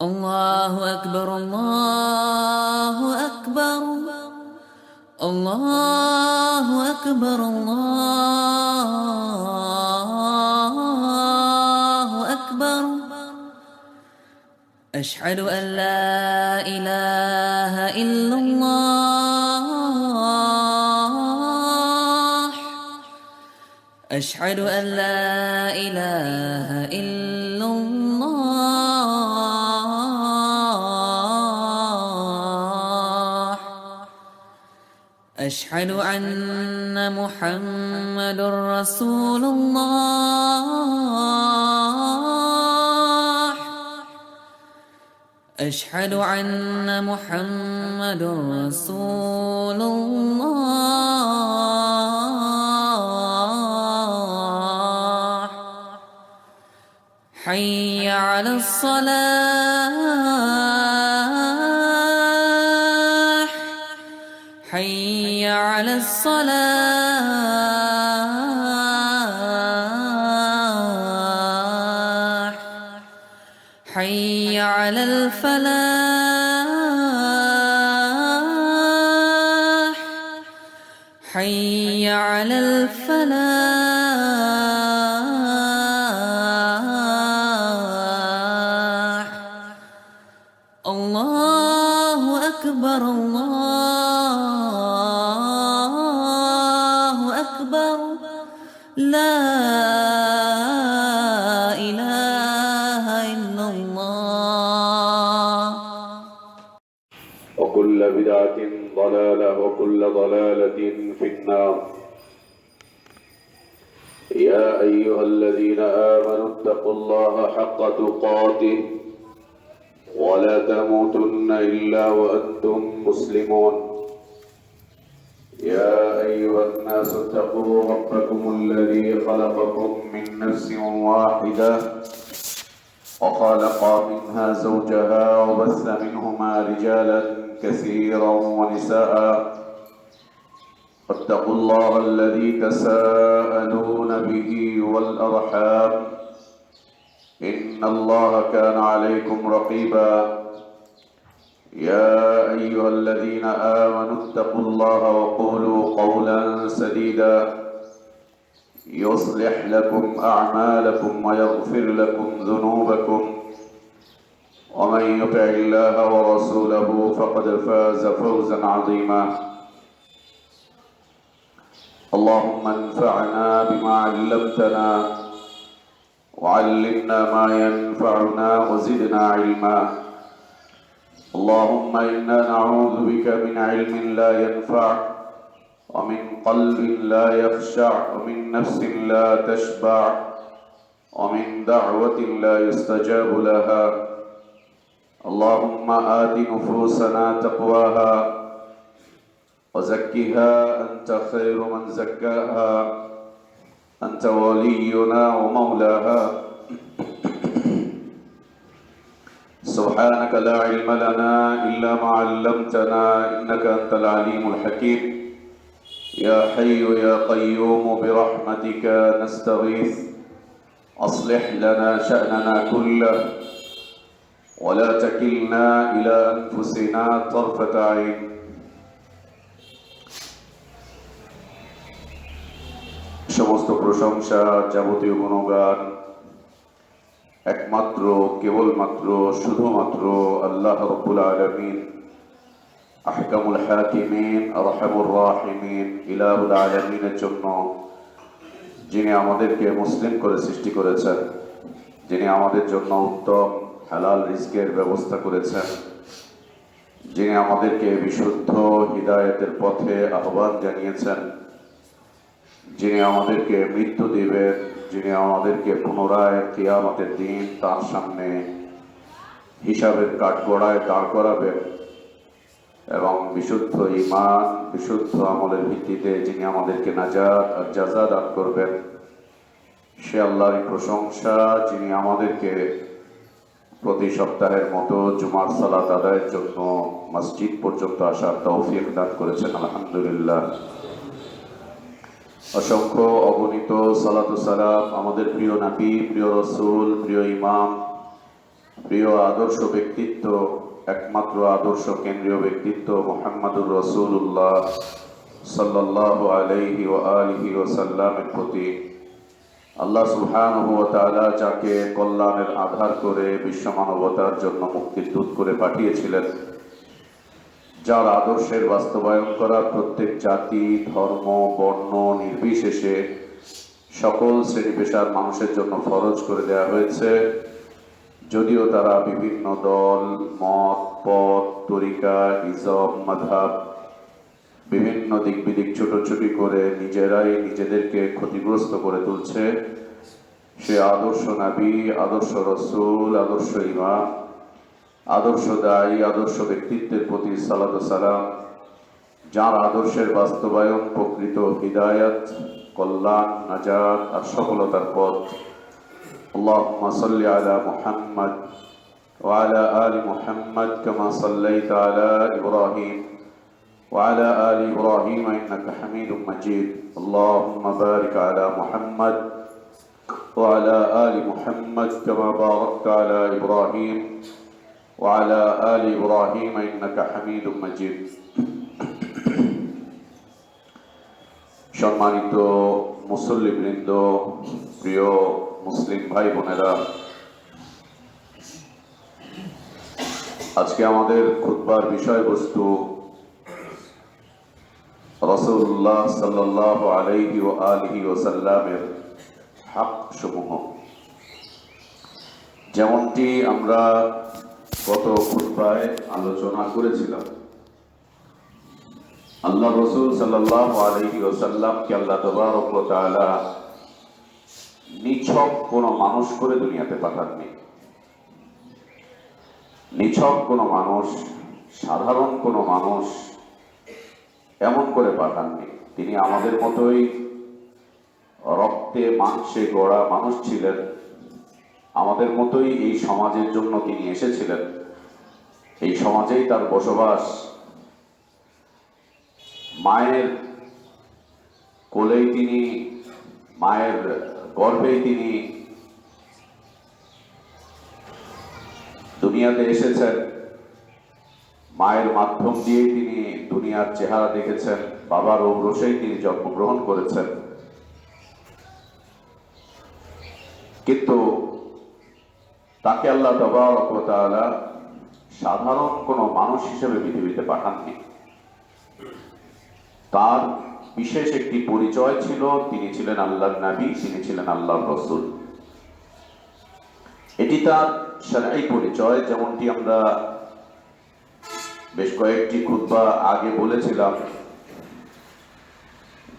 الله أكبر الله أكبر الله أكبر الله أكبر أشهد أن لا إله إلا الله أشهد أن لا إله إلا الله أشهد أن محمد رسول الله أشهد أن محمد رسول الله حي على الصلاة حي على الصلاة حي على الفلاح حي على الفلاح الله أكبر الله أكبر لا إله إلا الله وكل بدعة ضلالة وكل ضلالة في النار. يا أيها الذين آمنوا اتقوا الله حق تقاته ولا تموتن إلا وأنتم مسلمون. يا أيها الناس اتقوا ربكم الذي خلقكم من نفس واحدة وخلق منها زوجها وبث منهما رجالا كثيرا ونساء واتقوا الله الذي تساءلون به والأرحام إن الله كان عليكم رقيبا. يا أيها الذين آمنوا اتقوا الله وقولوا قولا سديدا يصلح لكم أعمالكم ويغفر لكم ذنوبكم ومن يطع الله ورسوله فقد فاز فوزا عظيما. اللهم انفعنا بما علمتنا وعلمنا ما ينفعنا وزدنا علما. اللهم إنا نعوذ بك من علم لا ينفع ومن قلب لا يخشع ومن نفس لا تشبع ومن دعوة لا يستجاب لها. اللهم آت نفوسنا تقواها وزكها أنت خير من زكاها أنت ولينا ومولاها. سبحانك لا علم لنا إلا ما علمتنا إنك أنت العليم الحكيم. يا حي يا قيوم برحمتك نستغيث أصلح لنا شأننا كله ولا تكلنا إلى أنفسنا طرفة عين. সমস্ত প্রশংসা যাবতীয় গুণগান একমাত্র কেবলমাত্র শুধুমাত্র আল্লাহ রাব্বুল আলামিন আহকামুল হাকিমিন আরহামুর রাহিমিন ইলাহুল আলামিনের জন্য, যিনি আমাদেরকে মুসলিম করে সৃষ্টি করেছেন, যিনি আমাদের জন্য উত্তম হালাল রিজকের ব্যবস্থা করেছেন, যিনি আমাদেরকে বিশুদ্ধ হিদায়াতের পথে আহ্বান জানিয়েছেন, যিনি আমাদেরকে মৃত্যু দিবেন, যিনি আমাদেরকে পুনরায় কিয়ামতের দিন তার সামনে হিসাবের কাঠগড়ায় দাঁড় করাবেন এবং বিশুদ্ধ ঈমান বিশুদ্ধ আমলের ভিত্তিতে যিনি আমাদেরকে নাজাত আর জাযা দান করবেন, সে আল্লাহর প্রশংসা, যিনি আমাদেরকে প্রতি সপ্তাহের মতো জুমার সালাত আদায়ের জন্য মসজিদ পর্যন্ত আসার তৌফিক দান করেছেন। আলহামদুলিল্লাহ। অসংখ্য অগণিত সালাতু সালাম আমাদের প্রিয় নবী, প্রিয় রাসূল, প্রিয় ইমাম, প্রিয় আদর্শ ব্যক্তিত্ব, একমাত্র আদর্শ কেন্দ্রীয় ব্যক্তিত্ব মুহাম্মদুর রাসূলুল্লাহ সাল্লাল্লাহু আলাইহি ওয়া আলিহি ওয়াসাল্লামের প্রতি আল্লাহ সুবহানাহু ওয়া তাআলা যাকে কল্যাণের আধার করে বিশ্ব মানবতার জন্য মুক্তির দূত করে পাঠিয়েছিলেন, যার আদর্শের বাস্তবায়ন করা প্রত্যেক জাতি, ধর্ম, বর্ণ নির্বিশেষে সকল শ্রেণী পেশার মানুষের জন্য ফরজ করে দেওয়া হয়েছে, যদিও তারা বিভিন্ন দল, মত, পথ, তরিকা, হিজব, মাযহাব বিভিন্ন দিক বিদিক ছোটাছুটি করে নিজেরাই নিজেদেরকে ক্ষতিগ্রস্ত করে তুলছে। সে আদর্শ নবী, আদর্শ রসুল, আদর্শ ইমাম, আদর্শ দায়ী, আদর্শ ব্যক্তিত্বের প্রতি সালাত ও সালাম, যার আদর্শের বাস্তবায়ন প্রকৃত হিদায়াত, কল্যাণ, নাজাত আর সফলতার পথ। اللهم صل على محمد وعلى آل محمد كما صليت على إبراهيم وعلى آل إبراهيم إنك حميد مجيد. اللهم بارك على محمد وعلى آل محمد كما باركت على إبراهيم وعلى آل إبراهيم إنك حميد مجيد. সম্মানিত মুসল্লিবৃন্দ, প্রিয় মুসলিম ভাই বোনেরা, আজকে আমাদের খুতবার বিষয়বস্তু রাসূলুল্লাহ সাল্লাল্লাহু আলাইহি ওয়া আলিহি ওয়াসাল্লামের হক সমূহ। যেমনটি আমরা গত খুতবায় আলোচনা করেছিলাম, আল্লাহ রাসূল সাল্লাল্লাহু আলাইহি ওয়াসাল্লামকে আল্লাহ তাবারক ওয়া তাআলা নিছক কোনো মানুষ করে দুনিয়াতে পাঠাননি। নিছক কোনো মানুষ, সাধারণ কোনো মানুষ এমন করে পাঠাননি। তিনি আমাদের মতোই রক্তে মাংসে গড়া মানুষ ছিলেন, আমাদের মতোই এই সমাজের জন্য তিনি এসেছিলেন, এই সমাজেই তার বসবাস। মায়ের কোলেই তিনি, মায়ের গর্ভেই তিনি দুনিয়াতে এসেছেন, মায়ের মাধ্যম দিয়ে তিনি দুনিয়ার চেহারা দেখেছেন, বাবার ঔরসেই তিনি জন্মগ্রহণ করেছেন। কিন্তু তাকে আল্লাহ তাবারক ওয়া তাআলা সাধারণ কোনো মানুষ হিসেবে পৃথিবীতে পাঠাননি। তার বিশেষ একটি পরিচয় ছিল, তিনি ছিলেন আল্লাহর নবী, তিনি ছিলেন আল্লাহর রাসূল। এটি তার শরঈ পরিচয়। যেমনটি আমরা বেশ কয়েকটি খুতবা আগে বলেছিলাম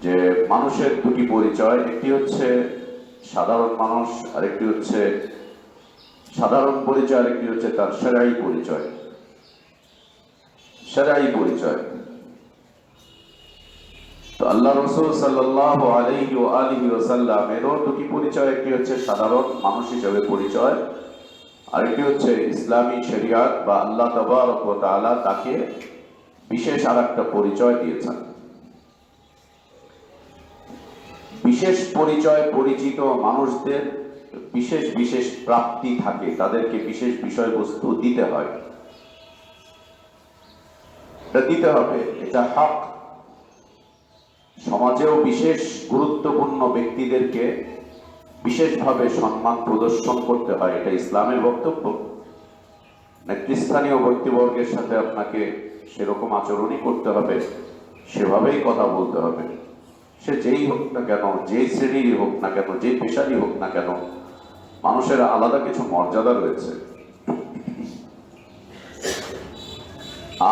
যে মানুষের দুটি পরিচয়, একটি হচ্ছে সাধারণ মানুষ, আরেকটি হচ্ছে সাধারণ পরিচয়, আরেকটি হচ্ছে তার শরঈ পরিচয়। শরঈ পরিচয় তো আল্লাহ রাসূল সাল্লাল্লাহু আলাইহি ওয়া আলিহি ওয়াসাল্লামেরও দুটি পরিচয়, একটি হচ্ছে সাধারণ মানুষ হিসেবে পরিচয়, আরেকটি হচ্ছে ইসলামী শরিয়াত বা আল্লাহ তাবারক ওয়া তাআলা তাকে বিশেষ আরেকটা পরিচয় দিয়েছেন। বিশেষ পরিচয় পরিচিত মানুষদের বিশেষ বিশেষ প্রাপ্তি থাকে, তাদেরকে বিশেষ বিষয়বস্তু দিতে হয়, এটা দিতে হবে, এটা হক। সমাজেও বিশেষ গুরুত্বপূর্ণ ব্যক্তিদেরকে বিশেষভাবে সম্মান প্রদর্শন করতে হয়, এটা ইসলামের বক্তব্য। নেতৃস্থানীয় ব্যক্তিবর্গের সাথে আপনাকে সেরকম আচরণই করতে হবে, সেভাবেই কথা বলতে হবে। সে যেই হোক না কেন, যেই শ্রেণীরই হোক না কেন, যেই পেশারই হোক না কেন, মানুষের আলাদা কিছু মর্যাদা রয়েছে।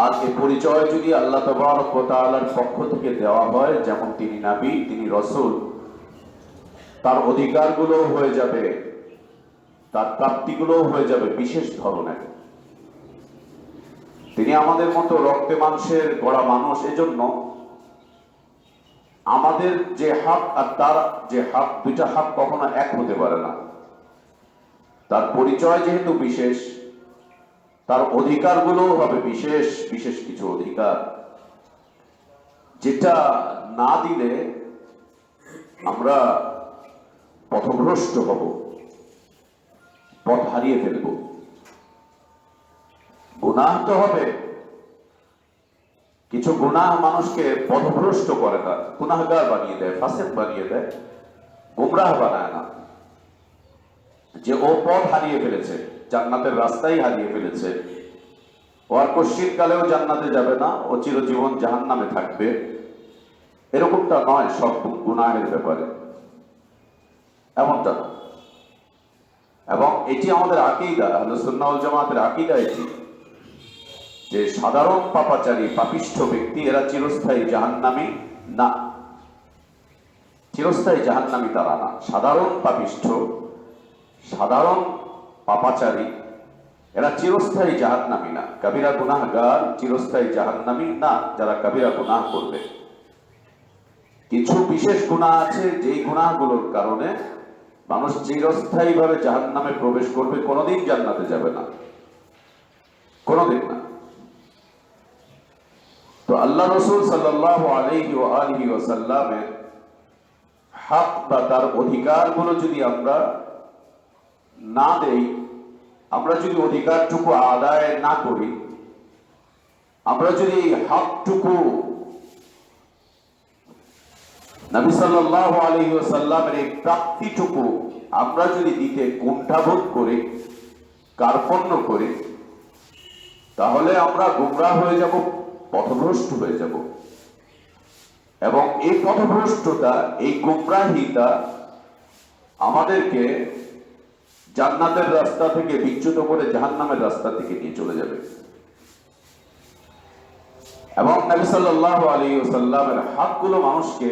আর এই পরিচয় যদি আল্লাহ তাবারক ওয়া তাআলার পক্ষ থেকে দেওয়া হয়, যেমন তিনি নবী, তিনি রাসূল, তার অধিকারগুলো হয়ে যাবে, তার প্রাপ্তিগুলো হয়ে যাবে বিশেষ ধরনের। তিনি আমাদের মতো রক্তে মাংসের গড়া মানুষ, এজন্য আমাদের যে হক আর তার যে হক, দুইটা হক কখনো এক হতে পারে না। তার পরিচয় যেহেতু বিশেষ, তার অধিকারগুলো হবে বিশেষ বিশেষ কিছু অধিকার, যেটা না দিলে আমরা পথভ্রষ্ট হব, পথ হারিয়ে ফেলব। গুনাহ তো হবে, কিছু গুনাহ মানুষকে পথভ্রষ্ট করে না, গুনাহগার বানিয়ে দেয়, ফাসিক বানিয়ে দেয়, গুমরাহ বানায় না। যে ও পথ হারিয়ে ফেলেছে, জান্নাতের রাস্তাই হারিয়ে ফেলেছে, ও আর কশ্চিৎকালেও জান্নাতে যাবে না, ও চিরজীবন জাহান্নামে থাকবে, এরকমটা নয় সব গুনাহের ব্যাপারে, এমনটা না। এবং এটি আমাদের আকীদা, আহলুস সুন্নাহ ওয়াল জামাতের আকীদা এটি, যে সাধারণ পাপাচারী পাপিষ্ঠ ব্যক্তি এরা চিরস্থায়ী জাহান্নামী না, চিরস্থায়ী জাহান্নামী তারা না। সাধারণ পাপিষ্ঠ, সাধারণ পাপাচারী এরা চিরস্থায়ী জাহান্নামী না। কবিরা গুনাহগার চিরস্থায়ী জাহান্নামী না, যারা কবিরা গুনাহ করবে। কিছু বিশেষ গুনাহ আছে, যেই গুনাহগুলোর কারণে মানুষ চিরস্থায়ী ভাবে জাহান্নামে প্রবেশ করবে, কোনোদিন জান্নাতে যাবে না, কোনোদিন না। তো আল্লাহ রাসূল সাল্লাল্লাহু আলাইহি ওয়া আলিহি ওয়াসাল্লামের হক বা তার অধিকারগুলো যদি আমরা না দেই, আমরা যদি অধিকারটুকু আদায় না করি, আমরা যদি হকটুকু নবী সাল্লাল্লাহু আলাইহি ওয়াসাল্লামের এই প্রাপ্তিটুকু আমরা যদি দিতে কুণ্ঠাবোধ করি, কার্পণ্য করি, তাহলে আমরা গুমরাহ হয়ে যাব, পথভ্রষ্ট হয়ে যাব। এবং এই পথভ্রষ্টতা, এই গুমরাহিতা আমাদেরকে জান্নাতের রাস্তা থেকে বিচ্যুত করে জাহান্নামের রাস্তা থেকে নিয়ে চলে যাবে। এবং নবী সাল্লাল্লাহু আলাইহি ওয়াসাল্লামের হকগুলো মানুষকে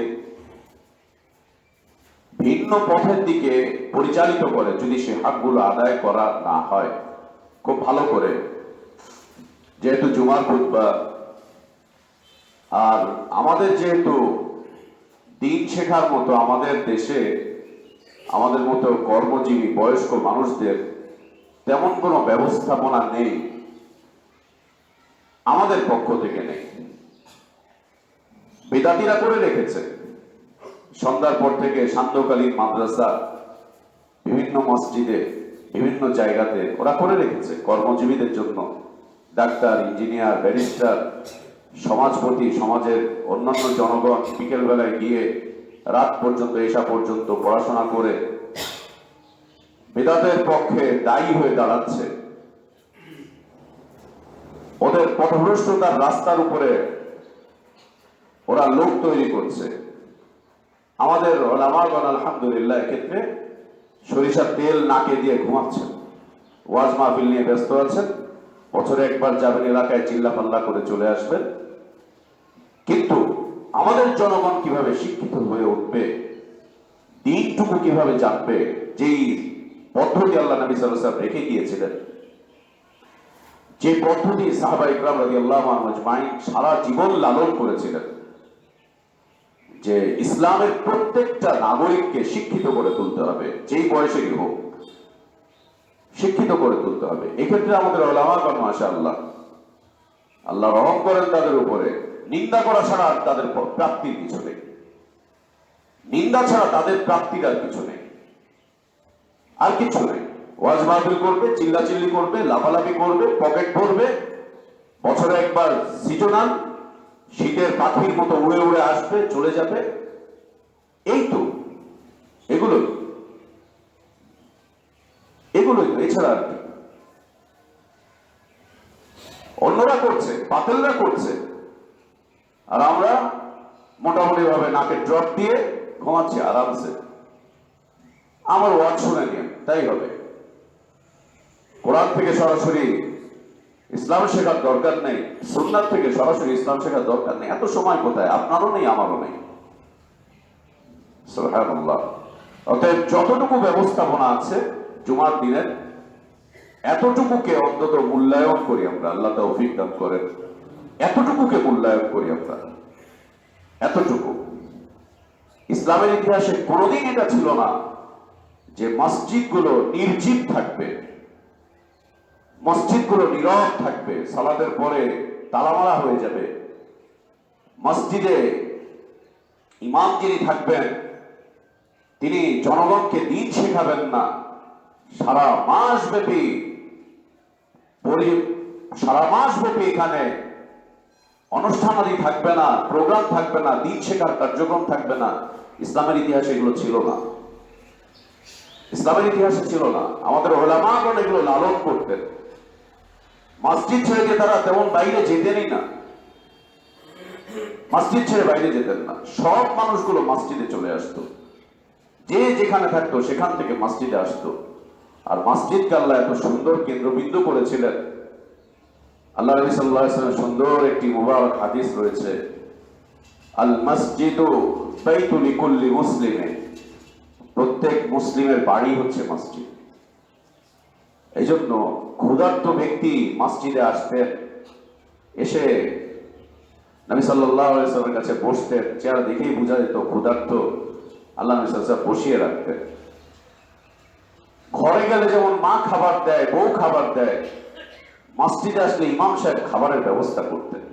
ভিন্ন পথের দিকে পরিচালিত করে যদি সে হকগুলো আদায় করা না হয় খুব ভালো করে। যেহেতু জুমার খুতবা, আর আমাদের যেহেতু দিন শেখার মতো আমাদের দেশে আমাদের মতো কর্মজীবী বয়স্ক মানুষদের তেমন কোনো ব্যবস্থাপনা নেই, আমাদের পক্ষ থেকে নেই। বেদাতিরা করে রেখেছে, সন্ধ্যার পর থেকে সান্ধ্যকালীন মাদ্রাসা বিভিন্ন মসজিদে বিভিন্ন জায়গাতে ওরা করে রেখেছে কর্মজীবীদের জন্য। ডাক্তার, ইঞ্জিনিয়ার, ব্যারিস্টার, সমাজপতি, সমাজের অন্যান্য জনগণ বিকেল বেলায় গিয়ে রাত পর্যন্ত, এশা পর্যন্ত পড়াশোনা করে বেদাতের পক্ষে দায়ী হয়ে দাঁড়াচ্ছে। ওদের পথভ্রষ্টতার রাস্তার উপরে ওরা লোক তৈরি করছে। আমাদের ওলামাগণ আলহামদুলিল্লাহ এক্ষেত্রে সরিষার তেল নাকে দিয়ে ঘুমাচ্ছেন, ওয়াজ মাহফিল নিয়ে ব্যস্ত আছেন, বছরে একবার যাবেন এলাকায়, চিল্লাপাল্লা করে চলে আসবেন। কিন্তু আমাদের জনগণ কিভাবে শিক্ষিত হয়ে উঠবে, দিনটুকু কিভাবে জানবে, যেই পদ্ধতি আল্লাহ নবী সাল্লাল্লাহু আলাইহি ওয়াসাল্লাম রেখে গিয়েছিলেন, যে পদ্ধতি সাহাবা ইকরাম রাদিয়াল্লাহু আনহুম আজমাইন সারা জীবন লালন করেছিলেন, যে ইসলামের প্রত্যেকটা নাগরিককে শিক্ষিত করে তুলতে হবে, যেই বয়সেরই হোক শিক্ষিত করে তুলতে হবে। এক্ষেত্রে আমাদের ওলামাগণ মাশাআল্লাহ, আল্লাহ রহম করেন তাদের উপরে। নিন্দা করা ছাড়া আর তাদের প্রাপ্তির কিছু নেই, নিন্দা ছাড়া তাদের প্রাপ্তির আর কিছু নেই, আর কিছু নেই। ওয়াজ মাহফিল করবে, চিল্লাচিল্লি করবে, লাফালাফি করবে, পকেট ভরবে, বছরে একবার সিজনাল শীতের পাখির মতো উড়ে উড়ে আসবে, চলে যাবে, এই তো এগুলোই, এছাড়া আর কি। অন্যরা করছে, বাতিলরা করছে, আর আমরা মোটামুটি ভাবে নাকে ড্রপ দিয়ে ঘুমাচ্ছি আরামসে। আমার ওয়াজ শুনে নিন, তাই হবে। কোরআন থেকে সরাসরি ইসলাম শেখার দরকার নেই, সুন্নাত থেকে সরাসরি ইসলাম শেখার দরকার নেই। এত সময় কোথায়? আপনারও নেই, আমারও নেই। সুবহানাল্লাহ। অতএব যতটুকু ব্যবস্থাপনা আছে জুমার দিনের, এতটুকুকে অন্তত মূল্যায়ন করি আমরা, আল্লাহ তৌফিক দান করেন, এতটুকুকে মূল্যায়ন করি আমরা। এতটুকু ইসলামের ইতিহাসে কোনোদিন এটা ছিল না যে মসজিদগুলো নির্জীব থাকবে, মসজিদগুলো নীরব থাকবে, সালাতের পরে তালামারা হয়ে যাবে। মসজিদে ইমাম যিনি থাকবেন তিনি জনগণকে দিন শেখাবেন না, সারা মাস ব্যাপী সারা মাস ব্যাপী এখানে অনুষ্ঠানাদি থাকবে না, প্রোগ্রাম থাকবে না, দিন শেখার কার্যক্রম থাকবে না। ইসলামের ইতিহাসে এগুলো ছিল না, ইসলামের ইতিহাসে ছিল না। আমাদের ওলামাগণ এগুলো লালন করতেন। মসজিদ ছেড়ে যে তারা তেমন বাইরে যেতেনই না, মসজিদ ছেড়ে বাইরে যেতেন না। সব মানুষগুলো মসজিদে চলে আসতো, যে যেখানে থাকতো সেখান থেকে মসজিদে আসতো। আর মসজিদকে আল্লাহ এত সুন্দর কেন্দ্রবিন্দু করেছিলেন। আল্লাহ নবী সাল্লাল্লাহু আলাইহি ওয়াসাল্লাম সুন্দর একটি মুবারক হাদিস রয়েছে, আল মসজিদু বাইতু লিকুল্লি মুসলিমিন, প্রত্যেক মুসলিমের বাড়ি হচ্ছে মসজিদ। এই জন্য ক্ষুধার্ত ব্যক্তি মসজিদে আসতেন, এসে নবী সাল্লাল্লাহু আলাইহি ওয়াসাল্লামের কাছে বসতেন, চেহারা দেখেই বোঝা যেত ক্ষুধার্ত। আল্লাহ নবী সাল্লাল্লাহু আলাইহি ওয়াসাল্লাম বসিয়ে রাখতেন। ঘরে গেলে যেমন মা খাবার দেয়, বউ খাবার দেয়, মসজিদে আসলে ইমাম সাহেব খাবারের ব্যবস্থা করতেন।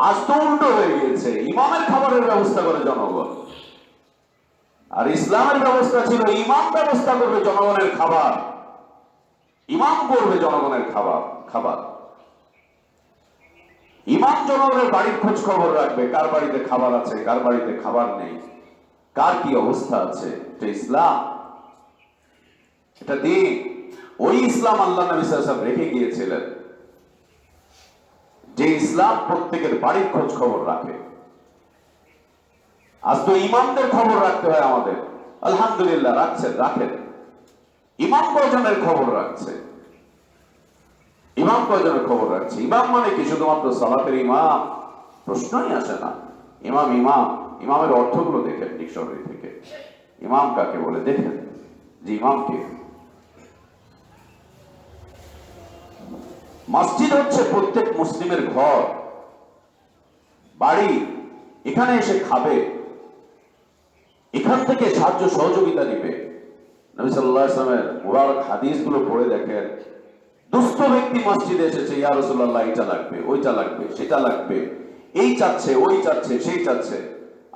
আজ তো উল্টো হয়ে গিয়েছে, ইমামের খাবারের ব্যবস্থা করে জনগণ। আর ইসলামের ব্যবস্থা ছিল ইমাম ব্যবস্থা করবে জনগণের খাবার, ইমাম করবে জনগণের খাবার। ইমাম জনগণের বাড়ির খোঁজ খবর রাখবে, কার বাড়িতে খাবার আছে, কার বাড়িতে খাবার নেই, কার কি অবস্থা আছে। এটা ইসলাম, এটা দিন। ওই ইসলাম আল্লাহ নবী সাল্লাল্লাহু আলাইহি ওয়াসাল্লাম রেখে গিয়েছিলেন, যে ইসলাম প্রত্যেকের বাড়ির খোঁজ খবর রাখে। আজ তো ইমামদের খবর রাখতে হয় আমাদের। আলহামদুলিল্লাহ রাখেন। ইমাম কয়জনের খবর রাখছে, ইমাম কয়জনের খবর রাখছে। ইমাম মানে কি শুধুমাত্র সালাতের ইমাম? প্রশ্নই আসে না। ইমামের অর্থগুলো দেখেন ডিকশনারি থেকে। ইমাম কাকে বলে দেখেন, যে ইমাম কে। মসজিদ হচ্ছে প্রত্যেক মুসলিমের ঘর, বাড়ি। এখানে এসে খাবে, এখান থেকে সাহায্য সহযোগিতা নিবে। নবী সাল্লাল্লাহু আলাইহি ওয়াসাল্লামের মুবারক হাদিসগুলো পড়ে দেখেন। দুস্থ ব্যক্তি মসজিদে এসেছে, ইয়া রাসূলুল্লাহ এটা লাগবে, ওইটা লাগবে, সেটা লাগবে, এই চাচ্ছে, ওই চাচ্ছে, সেই চাচ্ছে।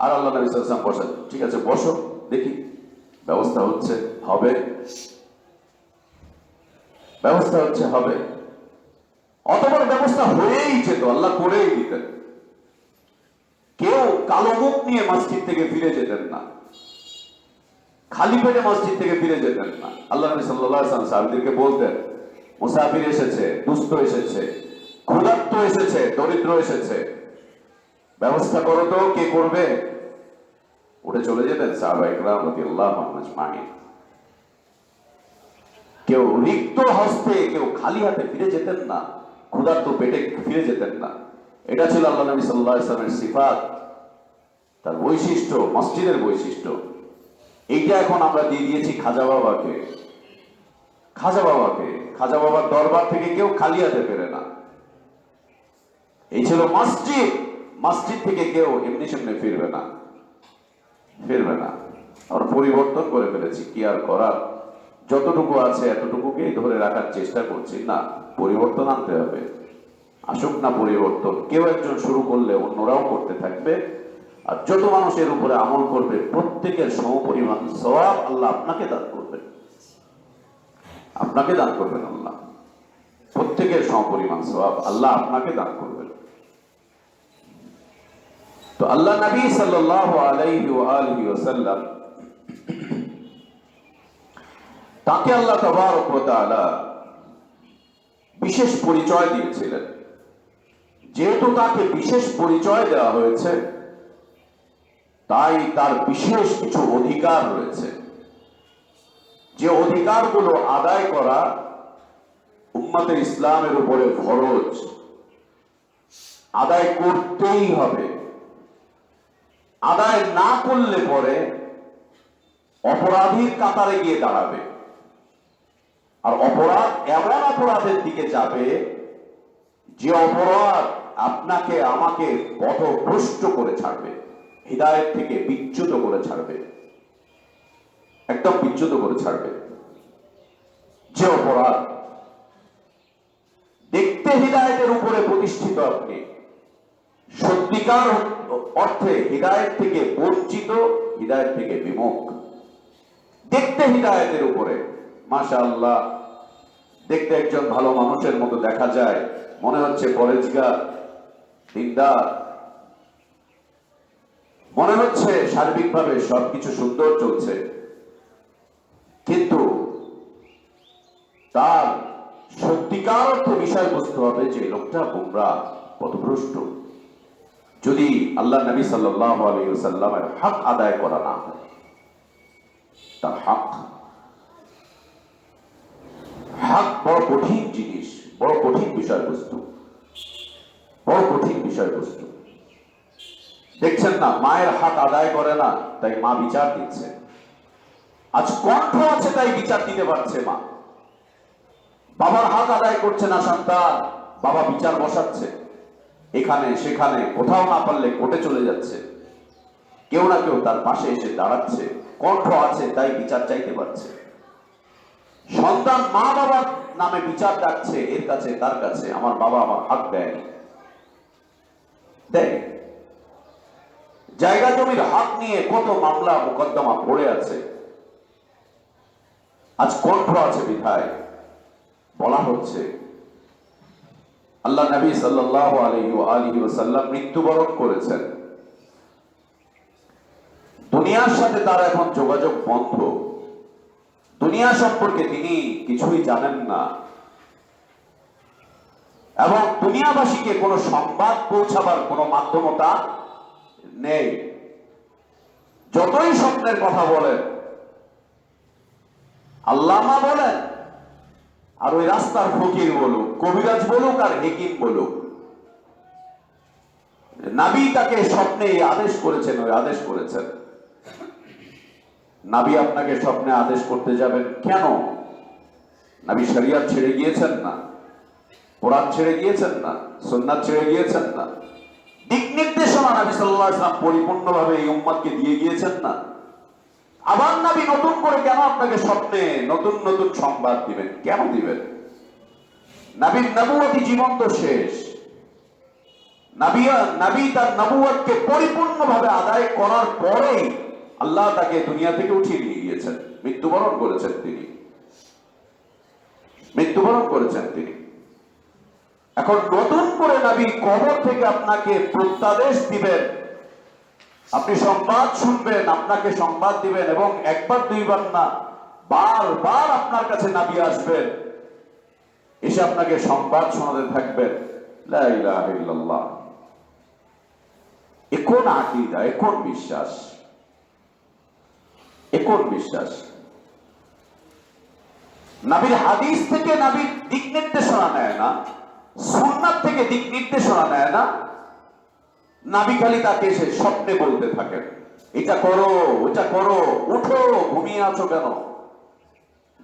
আর আল্লাহ নবী সাল্লাল্লাহু আলাইহি ওয়াসাল্লাম বসেন, ঠিক আছে বসো, দেখি ব্যবস্থা হচ্ছে, হবে, ব্যবস্থা হচ্ছে, হবে। অতবার ব্যবস্থা হয়েই যেত, আল্লাহ করেই দিতেন। কেউ কালো মুখ নিয়ে মসজিদ থেকে ফিরে যেতেন না, খালি পেটে মসজিদ থেকে ফিরে যেতেন না। আল্লাহ নবী সাল্লাল্লাহু আলাইহি ওয়াসাল্লাম সাহাবীদেরকে বলতেন, মুসাফির এসেছে, দুস্থ এসেছে, ক্ষুধার্ত এসেছে, দরিদ্র এসেছে, ব্যবস্থা করো তো, কে করবে? উঠে চলে যেতেন সাহাবায়ে কেরাম রাদিয়াল্লাহু আনহুম আজমাইন। কেউ রিক্ত হস্তে, কেউ খালি হাতে ফিরে যেতেন না, ক্ষুধার্ত পেটে ফিরে যেতেন না। এটা ছিল আল্লাহ নবী সাল্লাল্লাহু আলাইহি ওয়াসাল্লামের সিফাত, তার বৈশিষ্ট্য, মসজিদের বৈশিষ্ট্য। এইটা এখন আমরা দিয়ে দিয়েছি খাজা বাবাকে। খাজা বাবার দরবার থেকে কেউ খালি হাতে ফেরে না। এই ছিল মসজিদ। মসজিদ থেকে কেউ এমনি সামনে ফিরবে না। আমরা পরিবর্তন করে ফেলেছি, কি আর করার। যতটুকু আছে এতটুকুকেই ধরে রাখার চেষ্টা করছি। না, পরিবর্তন আনতে হবে। আসুক না পরিবর্তন। কেউ একজন শুরু করলে অন্যরাও করতে থাকবে। আর যত মানুষের উপরে আমল করবে প্রত্যেকের সমপরিমাণ সওয়াব আল্লাহ আপনাকে দান করবেন। আল্লাহ প্রত্যেকের সমপরিমাণ সওয়াব আল্লাহ আপনাকে দান করবেন। তো আল্লাহ নবী সাল্লাল্লাহু আলাইহি ওয়া আলিহি ওয়াসাল্লাম, তাকে আল্লাহ তাবারক ওয়া তাআলা বিশেষ পরিচয় দিয়েছিলেন। যেহেতু তাকে বিশেষ পরিচয় দেওয়া হয়েছে, তাই তার বিশেষ কিছু অধিকার রয়েছে, যে অধিকারগুলো আদায় করা উম্মতে ইসলামের উপরে ফরজ, আদায় করতেই হবে। আদায় না করলে পরে অপরাধীর কাতারে গিয়ে দাঁড়াবে। আর অপরাধ এমন অপরাধের দিকে যাবে যে অপরাধ আপনাকে আমাকে পথভ্রষ্ট করে ছাড়বে, হিদায়াত থেকে বিচ্যুত করে ছাড়বে, একদম বিচ্যুত করে ছাড়বে। যে অপরাধ দেখতে হিদায়াতের উপরে প্রতিষ্ঠিত, আপনি সত্যিকার অর্থে হিদায়াত থেকে বঞ্চিত, হিদায়াত থেকে বিমুখ। দেখতে হিদায়াতের উপরে মাশাআল্লাহ দেখতে একজন ভালো মানুষের মতো দেখা যায়, মনে হচ্ছে পরেজগার, দিনদার, মনে হচ্ছে সার্বিকভাবে সবকিছু সুন্দর চলছে, কিন্তু তার সত্যিকার অর্থ বিষয়বস্তু হবে যে লোকটা গোমরা, পথভ্রষ্ট। যদি আল্লাহ নবী সাল্লাল্লাহু আলাইহি ওয়াসাল্লামের হক আদায় করা না হয়, তার হক বড় কঠিন জিনিস, বড় কঠিন বিষয়বস্তু, বড় কঠিন বিষয়বস্তু। দেখছেন না, মায়ের হক আদায় করে না, তাই মা বিচার দিচ্ছে। আজ কণ্ঠ আছে তাই বিচার দিতে পারছে মা। বাবার হক আদায় করছে না সন্তান, বাবা বিচার বসাচ্ছে, এখানে সেখানে, কোথাও না পারলে কোর্টে চলে যাচ্ছে, কেউ না কেউ তার পাশে এসে দাঁড়াচ্ছে, কণ্ঠ আছে তাই বিচার চাইতে পারছে। সন্তান মা বাবার নামে বিচার ডাকছে, এর কাছে তার কাছে, আমার বাবা আমার হক দেয়নি, দেয়। জায়গা জমির হক নিয়ে কত মামলা মোকদ্দমা পড়ে আছে, আজ কণ্ঠ আছে বিধায় বলা হচ্ছে। আল্লাহ নবী সাল্লাল্লাহু আলাইহি ওয়াসাল্লাম মৃত্যুবরণ করেছেন, দুনিয়ার সাথে তার এখন যোগাযোগ বন্ধ, দুনিয়া সম্পর্কে তিনি কিছুই জানেন না, এবং দুনিয়াবাসীকে কোনো সংবাদ পৌঁছাবার কোনো মাধ্যমতা নেই। যতই স্বপ্নের কথা বলেন, আল্লামা বলেন, আর ওই রাস্তার ফকির বলুক, কবিরাজ বলুক, আর হেকিম বলুক, নবী তাকে স্বপ্নে আদেশ করেছেন, ওই আদেশ করেছেন। নবী আপনাকে স্বপ্নে আদেশ করতে যাবেন কেন? নবী শরিয়ত ছেড়ে গিয়েছেন না, কোরআন ছেড়ে গিয়েছেন না, সুন্নাত ছেড়ে গিয়েছেন না, দিক নির্দেশনা নবী সাল্লাল্লাহু আলাইহি ওয়াসাল্লাম পরিপূর্ণভাবে এই উম্মতকে দিয়ে গিয়েছেন না। আবার নবী নতুন করে কেন আপনাকে স্বপ্নে নতুন নতুন সংবাদ দিবেন? কেন দিবেন? নবীর নবুয়তি জীবন তো শেষ। নবী তার নবুয়তকে পরিপূর্ণভাবে আদায় করার পরেই আল্লাহ তাকে দুনিয়া থেকে উঠিয়ে নিয়ে গিয়েছেন, মৃত্যুবরণ করেছেন তিনি, মৃত্যুবরণ করেছেন তিনি। এখন নতুন করে নবী কবর থেকে আপনাকে প্রত্যাদেশ দিবেন, আপনি সংবাদ শুনবেন, আপনাকে সংবাদ দিবেন, এবং একবার দুইবার না, বারবার আপনার কাছে নবী আসবেন, এসে আপনাকে সংবাদ শোনাতে থাকবেন। লা ইলাহা ইল্লাল্লাহ। এখন আকীদা, এখন বিশ্বাস, এখন বিশ্বাস। নবীর হাদিস থেকে নবীর দিক নির্দেশনা নেয় না, সুন্নাত থেকে দিক নির্দেশনা নেয় না, নবী খালি তাকে এসে স্বপ্নে বলতে থাকেন, এটা করো, ওটা করো, উঠো, ঘুমিয়ে আছো কেন,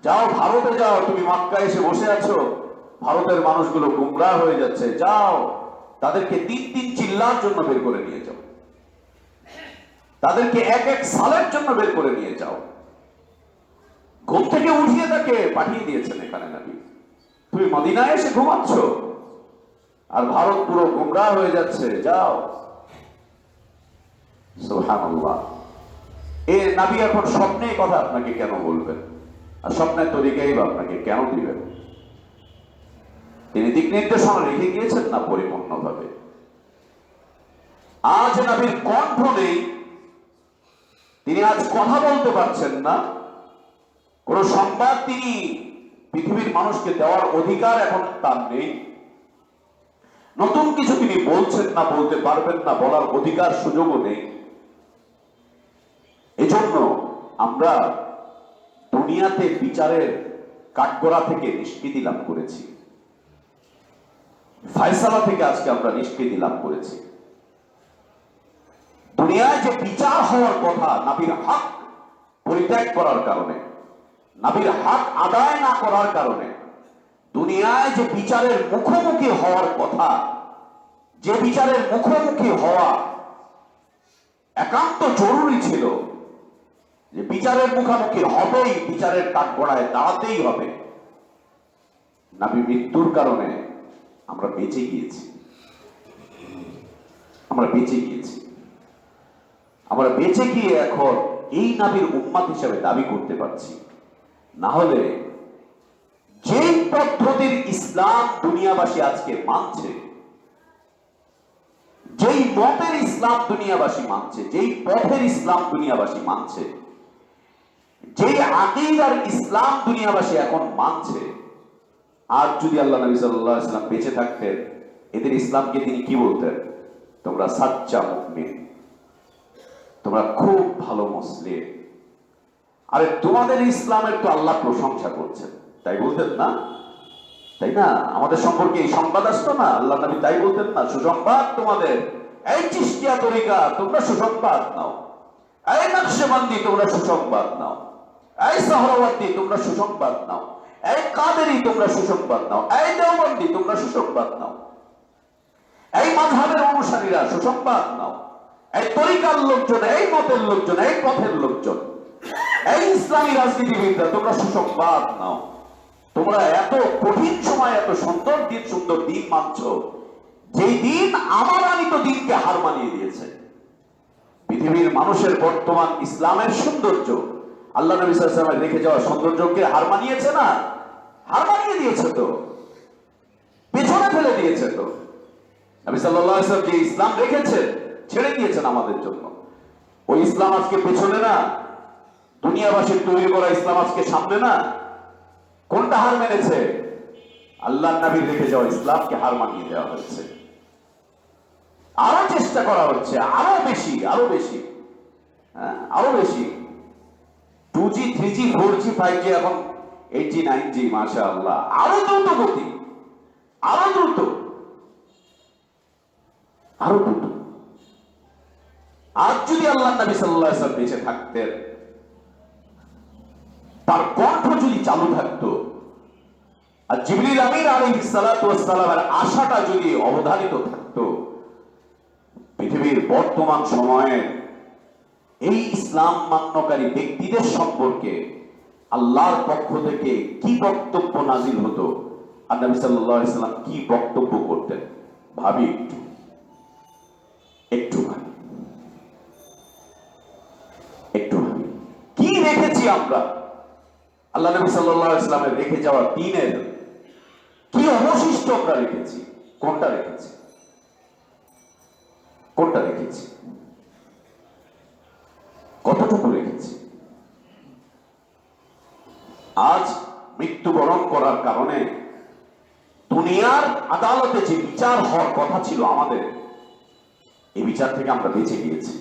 যাও ভারতে যাও, তুমি মক্কা এসে বসে আছো, ভারতের মানুষগুলো গুমরাহ হয়ে যাচ্ছে, যাও তাদেরকে 3 চিল্লার জন্য বের করে নিয়ে যাও, তাদেরকে এক সালের জন্য বের করে নিয়ে যাও। ঘুম থেকে উঠিয়ে তাকে পাঠিয়ে দিয়েছেন এখানে নবী, তুমি মদিনায় এসে ঘুমাচ্ছ, আর ভারত পুরো গুমরাহ হয়ে যাচ্ছে, যাও। সুবহানাল্লাহ। এই নবী এখন স্বপ্নে কথা আপনাকে কেন বলবেন, আর স্বপ্নের তরিকাই বা আপনাকে কেন দিবেন? তিনি দিক নির্দেশনা রেখে গিয়েছেন না পরিপূর্ণভাবে। আজ নবীর কণ্ঠ নেই, তিনি আজ কথা বলতে পারছেন না, কোন সংবাদ তিনি পৃথিবীর মানুষকে দেওয়ার অধিকার এখন তার নেই, নতুন কিছু তিনি বলছেন না, বলতে পারবেন না, বলার অধিকার সুযোগও নেই। এজন্য আমরা দুনিয়াতে বিচারের কাঠগড়া থেকে নিষ্কৃতি লাভ করেছি, ফায়সালা থেকে আজকে আমরা নিষ্কৃতি লাভ করেছি। দুনিয়ায় যে বিচার হওয়ার কথা, নবীর হক পরিত্যাগ করার কারণে, নবীর হক আদায় না করার কারণে, দুনিয়ায় যে বিচারের মুখোমুখি হওয়ার কথা, যে বিচারের মুখোমুখি হওয়া একান্ত জরুরি ছিল, যে বিচারের মুখোমুখি হবেই, বিচারের কাঠগড়ায় দাঁড়াতেই হবে, নবী মৃত্যুর কারণে আমরা বেঁচে গিয়েছি, আমরা বেঁচে গিয়েছি। আমরা বেঁচে গিয়ে এখন এই নবীর উম্মত হিসেবে দাবি করতে পারছি, না হলে যে পদ্ধতির ইসলাম দুনিয়াবাসী আজকে মানছে, যেই মতের ইসলাম দুনিয়াবাসী মানছে, যেই পথের ইসলাম দুনিয়াবাসী মানছে, যেই আকীদার ইসলাম দুনিয়াবাসী এখন মানছে, আর যদি আল্লাহ নবী সাল্লাল্লাহু আলাইহি ওয়াসাল্লাম বেঁচে থাকতেন, এদের ইসলামকে তিনি কি বলতেন? তোমরা সাচ্চা মুমিন, তোমরা খুব ভালো মুসলিম। আরে তোমাদের ইসলামের তো আল্লাহ প্রশংসা করছেন, তাই বলতেন না? তাই না? আমাদের সম্পর্কে এই সংবাদ আসতো না, আল্লাহ নবী তাই বলতেন না, সুসংবাদ তোমাদের, এই চিশতিয়া তরিকা তোমরা সুসংবাদ নাও, এই নকশবন্দি তোমরা সুসংবাদ নাও, এই সাহরাওয়ার্দী তোমরা সুসংবাদ নাও, এই কাদেরি তোমরা সুসংবাদ নাও, এই দেওবন্দি তোমরা সুসংবাদ নাও, এই মাযহাবের অনুসারীরা সুসংবাদ নাও, এই তরিকার লোকজন, এই মতের লোকজন, এই পথের লোকজন, এই ইসলামী রাজনীতিবিদরা তোমরা সুসংবাদ নাও। তোমরা এত কঠিন সময় এত সুন্দর দিন মানছো, যেই দিন আমার আনিত দিনকে হার মানিয়ে দিয়েছে। পৃথিবীর মানুষের বর্তমান ইসলামের সৌন্দর্য আল্লাহ নবী সাল্লাল্লাহু আলাইহি ওয়াসাল্লাম রেখে যাওয়া সৌন্দর্যকে হার মানিয়েছে না? হার মানিয়ে দিয়েছে তো, পেছনে ফেলে দিয়েছে তো। নবী সাল্লাল্লাহু আলাইহি ওয়াসাল্লাম যে ইসলাম রেখেছেন, ছেড়ে দিয়েছেন আমাদের জন্য, ওই ইসলাম আজকে পেছনে না, দুনিয়াবাসীর তৈরি করা ইসলাম আজকে সামনে না। কোনটা হার মেনেছে? আল্লাহ নবীর রেখে যাওয়া ইসলামকে হার মানিয়ে দেওয়া হয়েছে। আরো চেষ্টা করা হচ্ছে, আরো বেশি, আরো বেশি, আরো বেশি। 2G 3G 4G 5G এখন 8G 9G, মাশাআল্লাহ, আরো দ্রুত গতি, আরো দ্রুত, আরো দ্রুত। আজ যদি আল্লাহ নবী সাল্লাল্লাহু আলাইহি ওয়াসাল্লাম বেঁচে থাকতেন, তার কণ্ঠ যদি চালু থাকতো, আর জিবরিল আমিন আলাইহিস সালাতু ওয়াস সালামের আশাটা যদি অবধারিত থাকতো, পৃথিবীর বর্তমান সময়ে এই ইসলাম মান্যকারী ব্যক্তিদের সম্পর্কে আল্লাহর পক্ষ থেকে কি বক্তব্য নাজিল হতো, আর নবী সাল্লাল্লাহু আলাইহি ওয়াসাল্লাম কি বক্তব্য করতেন, ভাবি একটু ভাবি, একটু ভাবি। কি রেখেছি আমরা? আল্লাহ নবী সাল্লাল্লাহু আলাইহি ওয়াসাল্লামের রেখে যাওয়া দ্বীনের কি অবশিষ্ট আমরা রেখেছি? কোনটা রেখেছি? কোনটা রেখেছি? কতটুকু রেখেছি? আজ মৃত্যুবরণ করার কারণে দুনিয়ার আদালতে যে বিচার হওয়ার কথা ছিল আমাদের, এই বিচার থেকে আমরা বেঁচে গিয়েছি।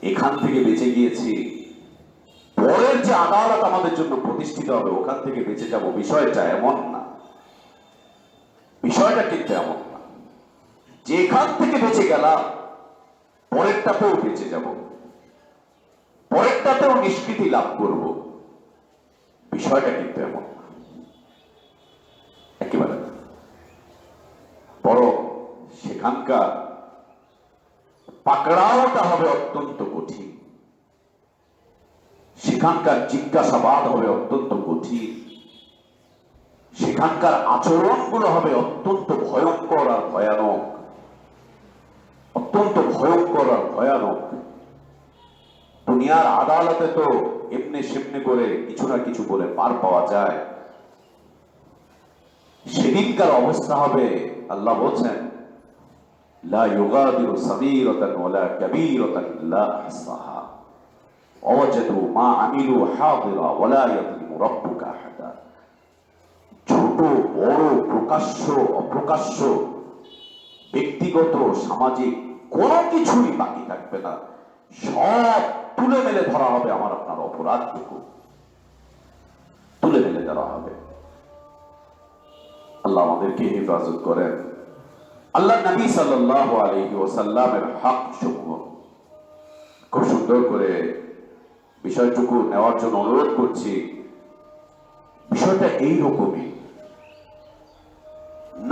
এখান থেকে বেঁচে গিয়েছি, পরের যে আদালত আমাদের জন্য প্রতিষ্ঠিত হবে ওখান থেকে বেঁচে যাব, বিষয়টা এমন না। বিষয়টা কিন্তু এমন না যে এখান থেকে বেঁচে গেলাম পরেরটাতেও বেঁচে যাব, পরেরটাতেও নিষ্কৃতি লাভ করব। বিষয়টা কিন্তু এমন না, একেবারে। বরং সেখানকার পাকড়াওটা হবে অত্যন্ত কঠিন, সেখানকার জিজ্ঞাসাবাদ হবে অত্যন্ত কঠিন, সেখানকার আচরণগুলো হবে অত্যন্ত ভয়ঙ্কর আর ভয়ানক, অত্যন্ত ভয়ঙ্কর আর ভয়ানক। দুনিয়ার আদালতে তো এমনি সেমনি করে কিছু না কিছু বলে পার পাওয়া যায়, সেদিনকার অবস্থা হবে, আল্লাহ বলছেন, লা ইউগাদিরু সাগীরাতান ওয়ালা কাবীরাতান ইল্লা আহসাহা ওয়াজাদু মা আমিলু হাদিরা ওয়ালা ইয়াযলিমু রাব্বুকা আহাদা। ছোট বড়, প্রকাশ্য অপ্রকাশ্য, ব্যক্তিগত সামাজিক কোনো কিছুই বাকি থাকবে না, সব তুলে মেলে ধরা হবে। আমার আপনার অপরাধটুকু তুলে মেলে ধরা হবে। আল্লাহ আমাদেরকে হেফাজত করেন। আল্লাহ নবী সাল্লাল্লাহু আলাইহি ওয়াসাল্লামের হক সমূহ খুব সুন্দর করে বিষয়টুকু নেওয়ার জন্য অনুরোধ করছি। বিষয়টা এইরকমই,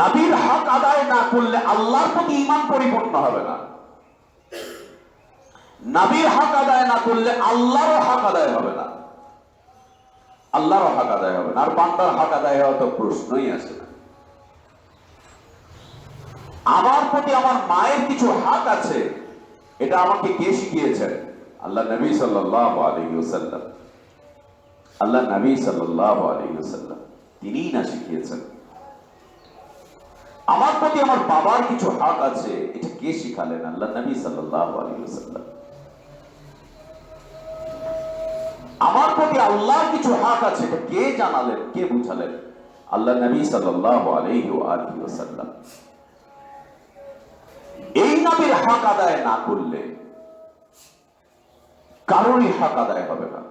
নবীর হক আদায় না করলে আল্লাহর প্রতি ঈমান পরিপূর্ণ হবে না, নবীর হক আদায় না করলে আল্লাহরও হক আদায় হবে না, আল্লাহরও হক আদায় হবে না, আর বান্দার হক আদায় হওয়া তো প্রশ্নই আসে না। আমার প্রতি আমার মায়ের কিছু হক আছে, এটা আমাকে কে শিখিয়েছেন? আল্লাহ নবী সাল্লাল্লাহু আলাইহি ওয়াসাল্লাম। আল্লাহ নবী সাল্লাল্লাহু আলাইহি ওয়াসাল্লাম তিনিই না শিখিয়েছেন? আমার প্রতি আমার বাবার কিছু হক আছে, এটা কে শিখালেন? আল্লাহ নবী সাল্লাল্লাহু আলাইহি ওয়াসাল্লাম। আমার প্রতি আল্লাহর কিছু হক আছে, এটা কে জানালেন, কে বুঝালেন? আল্লাহ নবী সাল্লাল্লাহু আলাইহি ওয়াসাল্লাম। এই নবীর হক আদায় না করলে কারোরই হক আদায় হবে না।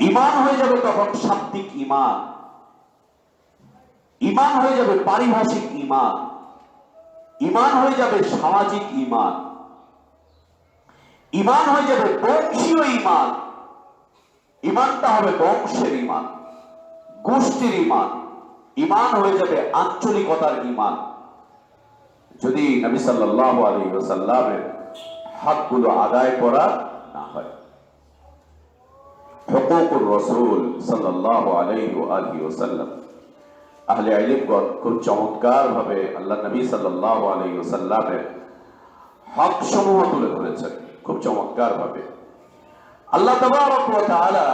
ঈমান হয়ে যাবে তখন শাব্দিক ঈমান, ঈমান হয়ে যাবে পারিভাষিক ঈমান, ঈমান হয়ে যাবে সামাজিক ঈমান, ঈমান হয়ে যাবে বংশীয় ঈমান। ঈমানটা হবে বংশের ঈমান, গোষ্ঠীর ঈমান। ঈমান হয়ে যাবে আঞ্চলিকতার ঈমান। যদি নবী সাল্লাল্লাহু আলাইহি ওয়াসাল্লামের হকগুলো আদায় করা না হয়। হুকুকুর রাসূল সাল্লাল্লাহু আলাইহি ওয়াসাল্লাম, আহলে ইলমগণ খুব চমৎকার ভাবে আল্লাহ নবী সাল্লাল্লাহু আলাইহি ওয়াসাল্লামের হক সমূহ তুলে ধরেছেন, খুব চমৎকার ভাবে। আল্লাহ তাবারক ওয়া তাআলা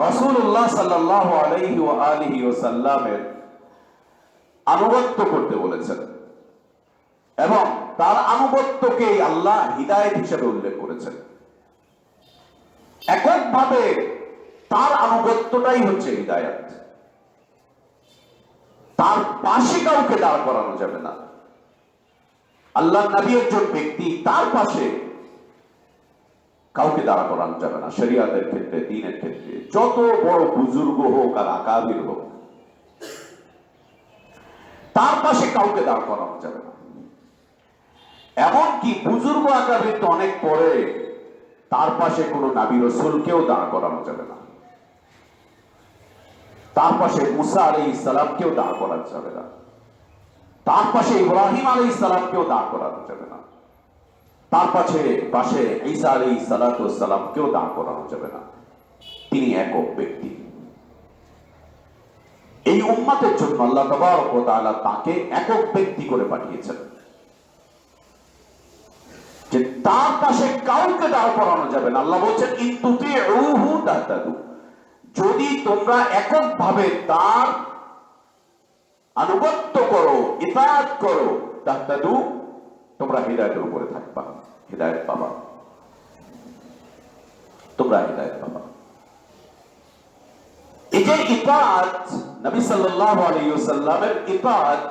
রাসূলুল্লাহ সাল্লাল্লাহু আলাইহি ওয়াসাল্লামের আনুগত্য করতে বলেছেন এবং তার আনুগত্যকে আল্লাহ হিদায়াত হিসেবে উল্লেখ করেছেন। এককভাবে তার আনুগত্যটাই হচ্ছে হিদায়াত। তার পাশে কাউকে দাঁড় করানো যাবে না। আল্লাহ নবী একজন ব্যক্তি, তার পাশে কাউকে দাঁড়া করানো যাবে না। শরিয়াতের ক্ষেত্রে, দ্বীনের ক্ষেত্রে, যত বড় বুজুর্গ হোক আর আকাবির হোক, তার পাশে কাউকে দাঁড় করানো যাবে না। এমনকি বুজুর্গ আকাবির তো অনেক পরে, তার পাশে কোন নবী রাসূলকেও দাঁড় করানো যাবে না। তার পাশে মুসা আলাইহিস সালামকেও দাঁড় করানো যাবে না। তার পাশে ইব্রাহিম আলাইহিস সালামকেও দাঁড় করানো যাবে না। তার পাশে ঈসা আলাইহিস সালামকেও দাঁড় করানো যাবে না। তিনি একক ব্যক্তি। এই উম্মতের জন্য আল্লাহ তাবারক ওয়া তাআলা তাকে একক ব্যক্তি করে পাঠিয়েছেন, যে তার পাশে কাউকে দাঁড় করানো যাবে না। আল্লাহ বলছেন ইন তুতিউহু তাহতাদু, যদি তোমরা এককভাবে তার আনুগত্য করো, ইতাআত করো, তাহতাদু, তোমরা হিদায়াতের উপরে থাকবা, হিদায়াত পাবা, তোমরা হিদায়াত পাবা। এই যে ইতাআত, নবী সাল্লাল্লাহু আলাইহি ওয়াসাল্লামের ইতাআত,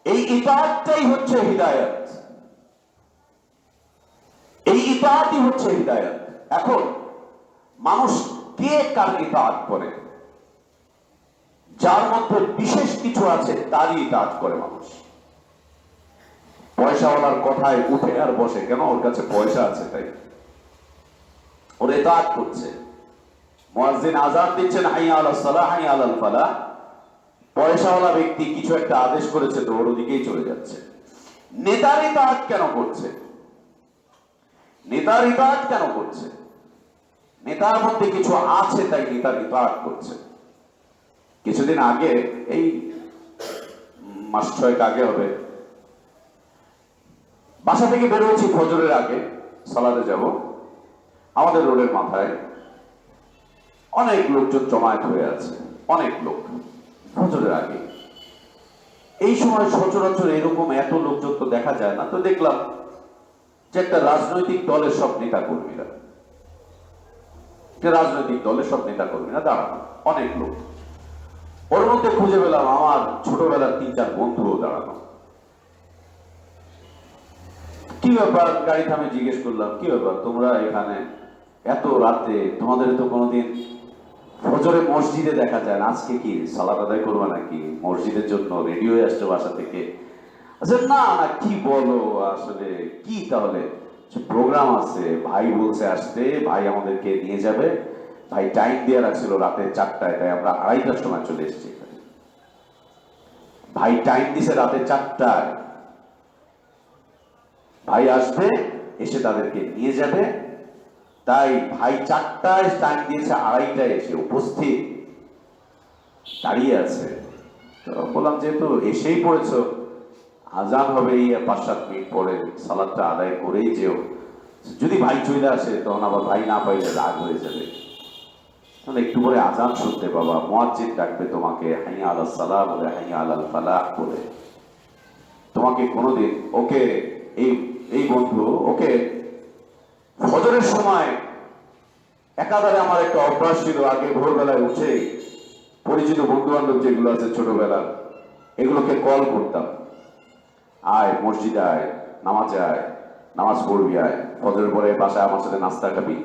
এই ইতাআতটাই হচ্ছে হিদায়াত। এই ইতাআতই হচ্ছে হিদায়াত। এখন মানুষ কে কার ইতাআত করে? যার মধ্যে বিশেষ কিছু আছে তারই ইতাআত করে মানুষ। পয়সাওয়ালার কথায় উঠে আর বসে কেন? ওর কাছে পয়সা আছে তাই ওর ইতাআত করছে। মুয়াজ্জিন আযান দিচ্ছেন হাইয়া আলাস সালাহ হাইয়া আলাল ফালাহ, পয়সাওয়ালা ব্যক্তি কিছু একটা আদেশ করেছে তো ওর দিকেই চলে যাচ্ছে। নেতার ইতাআত কেন করছে? নেতার ইতাআত কেন করছে? নেতার মধ্যে কিছু আছে তাই নেতার ইতাআত করছে। কিছুদিন আগে, এই মাস 6 আগে হবে, বাসা থেকে বের হয়েছি ফজরের আগে, সালাতে যাব। আমাদের রোডের মাথায় অনেক লোকজন জমায়েত হয়ে আছে, অনেক লোক ফজরের আগে। এই সময় সচরাচর এরকম এত লোকজন তো দেখা যায় না। তো দেখলাম যে একটা রাজনৈতিক দলের সব নেতা কর্মীরা, রাজনৈতিক দলের সব নেতা কর্মীরা দাঁড়ানো, অনেক লোক। ওর মধ্যে খুঁজে পেলাম আমার ছোটবেলার 3-4 বন্ধুও দাঁড়ানো। কি ব্যাপার? গাড়ি থামে জিজ্ঞেস করলাম, কি ব্যাপার তোমরা এখানে এত রাতে? তোমাদের তো কোনোদিন ফজরে মসজিদে দেখা যায় না, আজকে কি সালাত আদায় করবা নাকি? মসজিদের জন্য রেডি হয়ে আসছো বাসা থেকে? আচ্ছা না না, কি বলো আসলে, কি তাহলে প্রোগ্রাম আছে, ভাই বলছে আসতে, ভাই আমাদেরকে নিয়ে যাবে, ভাই টাইম দিয়ে রাখছিল রাতে 4টায়, তাই আমরা 2:30টার সময় চলে এসেছি। ভাই টাইম দিছে রাতে 4টায়, ভাই আসবে, এসে তাদেরকে নিয়ে যাবে, তাই ভাই 4টায় টাইম দিয়েছে, 2:30টায় এসে উপস্থিত দাঁড়িয়ে আছে। তো বললাম যেহেতু এসেই পড়েছো, আজান হবে এই 5-7 মিনিট পরে, সালাতটা আদায় করেই যেও। যদি ভাই চলে আসে তখন আবার ভাই না পাইলে রাগ হয়ে যাবে। বলে একটু পরে আজান শুনতে পাবা, মুয়াজ্জিন ডাকবে তোমাকে, হাইয়া আলাস সালাহ বলে, হাইয়া আলাল ফালাহ বলে। তোমাকে কোনোদিন ওকে এই এই বন্ধু ওকে ফজরের সময় একাধারে আমার একটা অভ্যাস ছিল, আগে ভোরবেলায় উঠে পরিচিত বন্ধু বান্ধব যেগুলো আছে ছোটবেলার, এগুলোকে কল করতাম, আয় মসজিদে আয়, নামাজে আয়, নামাজ পড়বি, আয় ফজরের পরে বাসায় আমার সাথে নাস্তা খাবি।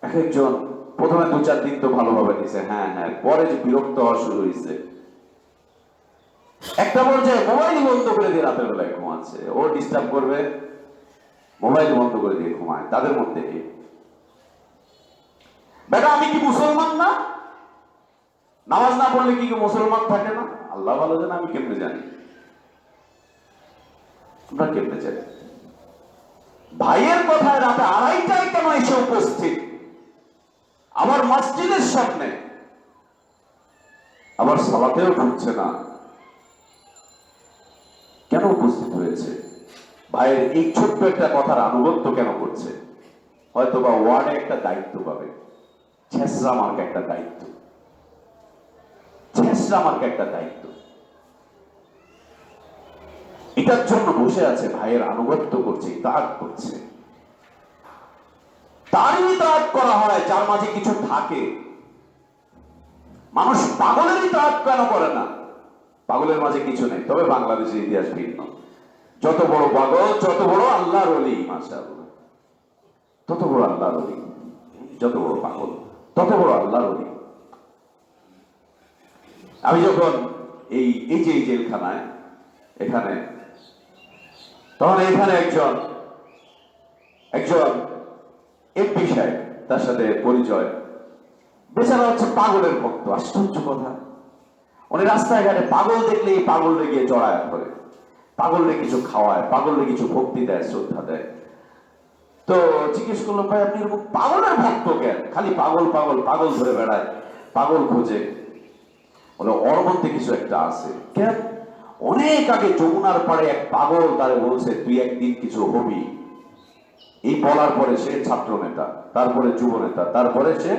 এক একজন প্রথমে 2-4 দিন তো ভালোভাবে নিছে, হ্যাঁ হ্যাঁ, পরে যে বিরক্ত হওয়া শুরু হয়েছে, একটা পর্যায়ে মোবাইল বন্ধ করে দিয়ে রাতের বেলায় ঘুমাচ্ছে, ও ডিস্টার্ব করবে, মোবাইল বন্ধ করে দিয়ে ঘুমায়। তাদের মধ্যে বেটা আমি কি মুসলমান না? নামাজ না পড়লে কি মুসলমান থাকে না? আল্লাহ ভালো জানে, আমি কেমনে জানি, আমরা কেমনে জানি? ভাইয়ের কথায় রাতে 2:30টায় কেন এসে উপস্থিত, আবার মসজিদের সামনে, আবার সালাতেও ঢুকছে না, কেন উপস্থিত হয়েছে? ভাইয়ের এই ছোট্ট একটা কথার আনুগত্য কেন করছে? হয়তো বা ওয়ার্ডে একটা দায়িত্ব পাবে, ছেসরা মার্কে একটা দায়িত্ব, ছেসরা মার্কে একটা দায়িত্ব, এটার জন্য বসে আছে, ভাইয়ের আনুগত্য করছে, ইতাআত করছে। তারই ইতাআত করা হয় যার মাঝে কিছু থাকে। মানুষ পাগলের ইতাআত কেন করে না? পাগলের মাঝে কিছু নেই, তবে বাংলাদেশের ইতিহাস ভিন্ন। যত বড় পাগল, যত বড় আল্লাহর ওলি, মাশাআল্লাহ, তত বড় আল্লাহর ওলি। যত বড় পাগল, তত বড় আল্লাহর ওলি। আমি যখন এই যে জেলখানায় এখানে, তখন এখানে একজন এমপি সাহেব, তার সাথে পরিচয়, বেচারা হচ্ছে পাগলের ভক্ত। আশ্চর্য কথা, উনি রাস্তায় ঘাটে পাগল দেখলেই পাগলরে গিয়ে জড়ায় করে, পাগলরে কিছু খাওয়ায়, পাগলরে কিছু ভক্তি দেয়, শ্রদ্ধা দেয়। তো জিজ্ঞেস করলাম, ভাই আপনি এরকম পাগলের ভক্ত কেন? খালি পাগল পাগল পাগল ধরে বেড়ায়, পাগল খোঁজে। বলে ওর মধ্যে কিছু একটা আছে। কেন? অনেক আগে যমুনার পাড়ে এক পাগল তারে বলছে তুই একদিন কিছু হবি। এই বলার পরে সে ছাত্র নেতা, তারপরে যুব নেতা, তারপরে সে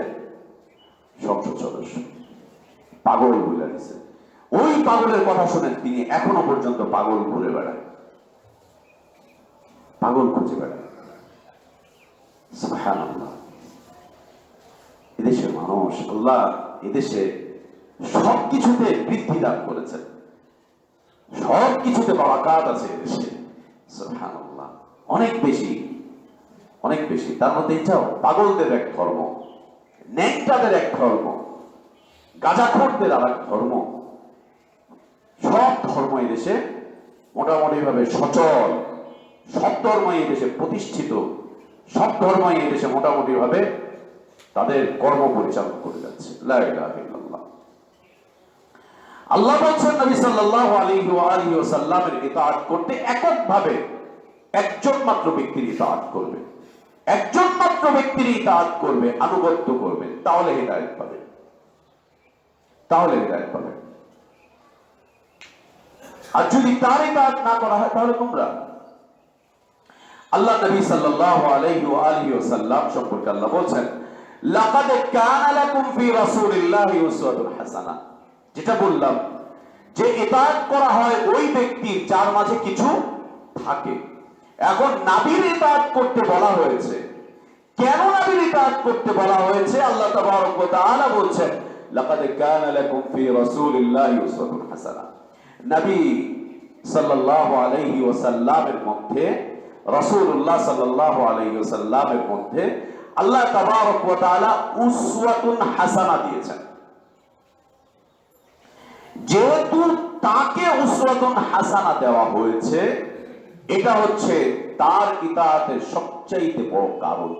সংসদ সদস্য। পাগল বলে দিছে। ওই পাগলের কথা শুনে তিনি এখনো পর্যন্ত পাগল ঘুরে বেড়ায়, পাগল খুঁজে বেড়ায়। সুবহানাল্লাহ। এদেশের মানুষ, আল্লাহ এদেশে সবকিছুতে বৃদ্ধি দান করেছেন, সবকিছুতে বারাকাত আছে এদেশে। সুবহানাল্লাহ। অনেক বেশি, অনেক বেশি। তার মধ্যে এটাও পাগলদের এক ধর্ম, ন্যাংটাদের এক ধর্ম, গাঁজাখোরদের আর এক ধর্ম। সব ধর্ম এদেশে মোটামুটি ভাবে সচল, সব ধর্মই এদেশে প্রতিষ্ঠিত, সব ধর্মই এদেশে মোটামুটি ভাবে তাদের কর্ম পরিচালনা করে যাচ্ছে। লা ইলাহা ইল্লাল্লাহ। আল্লাহ বলছেন নবী সাল্লাল্লাহু আলাইহি ওয়া আলিহি ওয়াসাল্লামের ইতাআত করতে এককভাবে একজন মাত্র ব্যক্তির ইতাআত করবে, একজন মাত্র ব্যক্তির ইতাআত করবে, আনুগত্য করবে, তাহলে হিদায়াত পাবে, তাহলে হিদায়াত পাবে। আর যদি তার ইতাআত না করা হয় তাহলে তোমরা, আল্লাহ নবী সাল্লাল্লাহু আলাইহি ওয়া আলিহি ওয়াসাল্লাম সম্পর্কে আল্লাহ বলেন, লাকাদ কানা লাকুম ফি রাসূলিল্লাহি উসওয়াতুন হাসানাহ। যেটা বললাম যে ইতাআত করা হয় ওই ব্যক্তির যার মাঝে কিছু থাকে। এখন নবীর ইতাআত করতে বলা হয়েছে, কেন নবীর ইতাআত করতে বলা হয়েছে? আল্লাহ তাবারক ওয়া তাআলা বলেন, লাকাদ কানা লাকুম ফি রাসূলিল্লাহি উসওয়াতুন হাসানাহ। নবী সাল্লাল্লাহু আলাইহি ওয়াসাল্লামের মধ্যে, রাসূলুল্লাহ সাল্লাল্লাহু আলাইহি ওয়াসাল্লামের মধ্যে আল্লাহ তাবারক ওয়া তাআলা উসওয়াতুন হাসানাহ দিয়েছেন। যেহেতু তাকে উসওয়াতুন হাসানাহ দেওয়া হয়েছে, এটা হচ্ছে তার ইতাআতের সবচেয়ে বড় কারণ।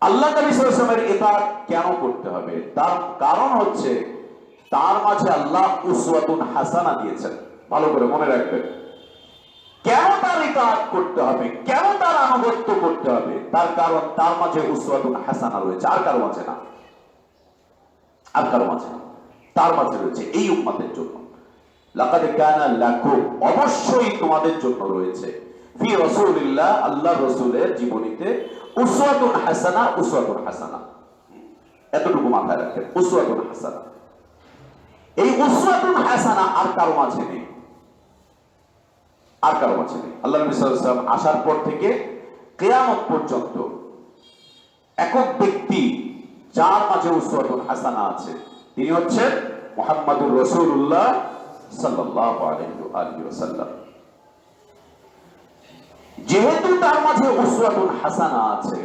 আল্লাহ নবী সাল্লাল্লাহু আলাইহি ওয়াসাল্লামের ইতাআত কেন করতে হবে? তার কারণ হচ্ছে তার মাঝে আল্লাহ উসওয়াতুন হাসানাহ দিয়েছেন। ভালো করে মনে রাখবেন, কেন তার ইতাআত করতে হবে, কেন তার আনুগত্য করতে হবে? তার কারণ তার মাঝে উসওয়াতুন হাসানাহ রয়েছে, আর কারো মাঝে না, আর কারো মাঝে না, তার মাঝে রয়েছে এই উম্মতের জন্য। লাকাদ কানা লাকুম, অবশ্যই তোমাদের জন্য রয়েছে, ফি রাসূলিল্লাহ, আল্লাহর রাসূলের জীবনীতে উসওয়াতুন হাসানাহ, উসওয়াতুন হাসানাহ। এতটুকু মাথায় রাখেন, উসওয়াতুন হাসানা। এই উসওয়াতুন হাসানা আর কারো মাঝে নেই, আর কারো মাঝে নেই। আল্লাহ নবী সাল্লাল্লাহু আলাইহি ওয়াসাল্লাম আসার পর থেকে কিয়ামত পর্যন্ত একক ব্যক্তি যার মাঝে উসওয়াতুন হাসানা আছে তিনি হচ্ছেন মুহাম্মাদুর রাসূলুল্লাহ সাল্লাল্লাহু আলাইহি ওয়াসাল্লাম। যেহেতু তার মাঝে উসওয়াতুন হাসানা আছে,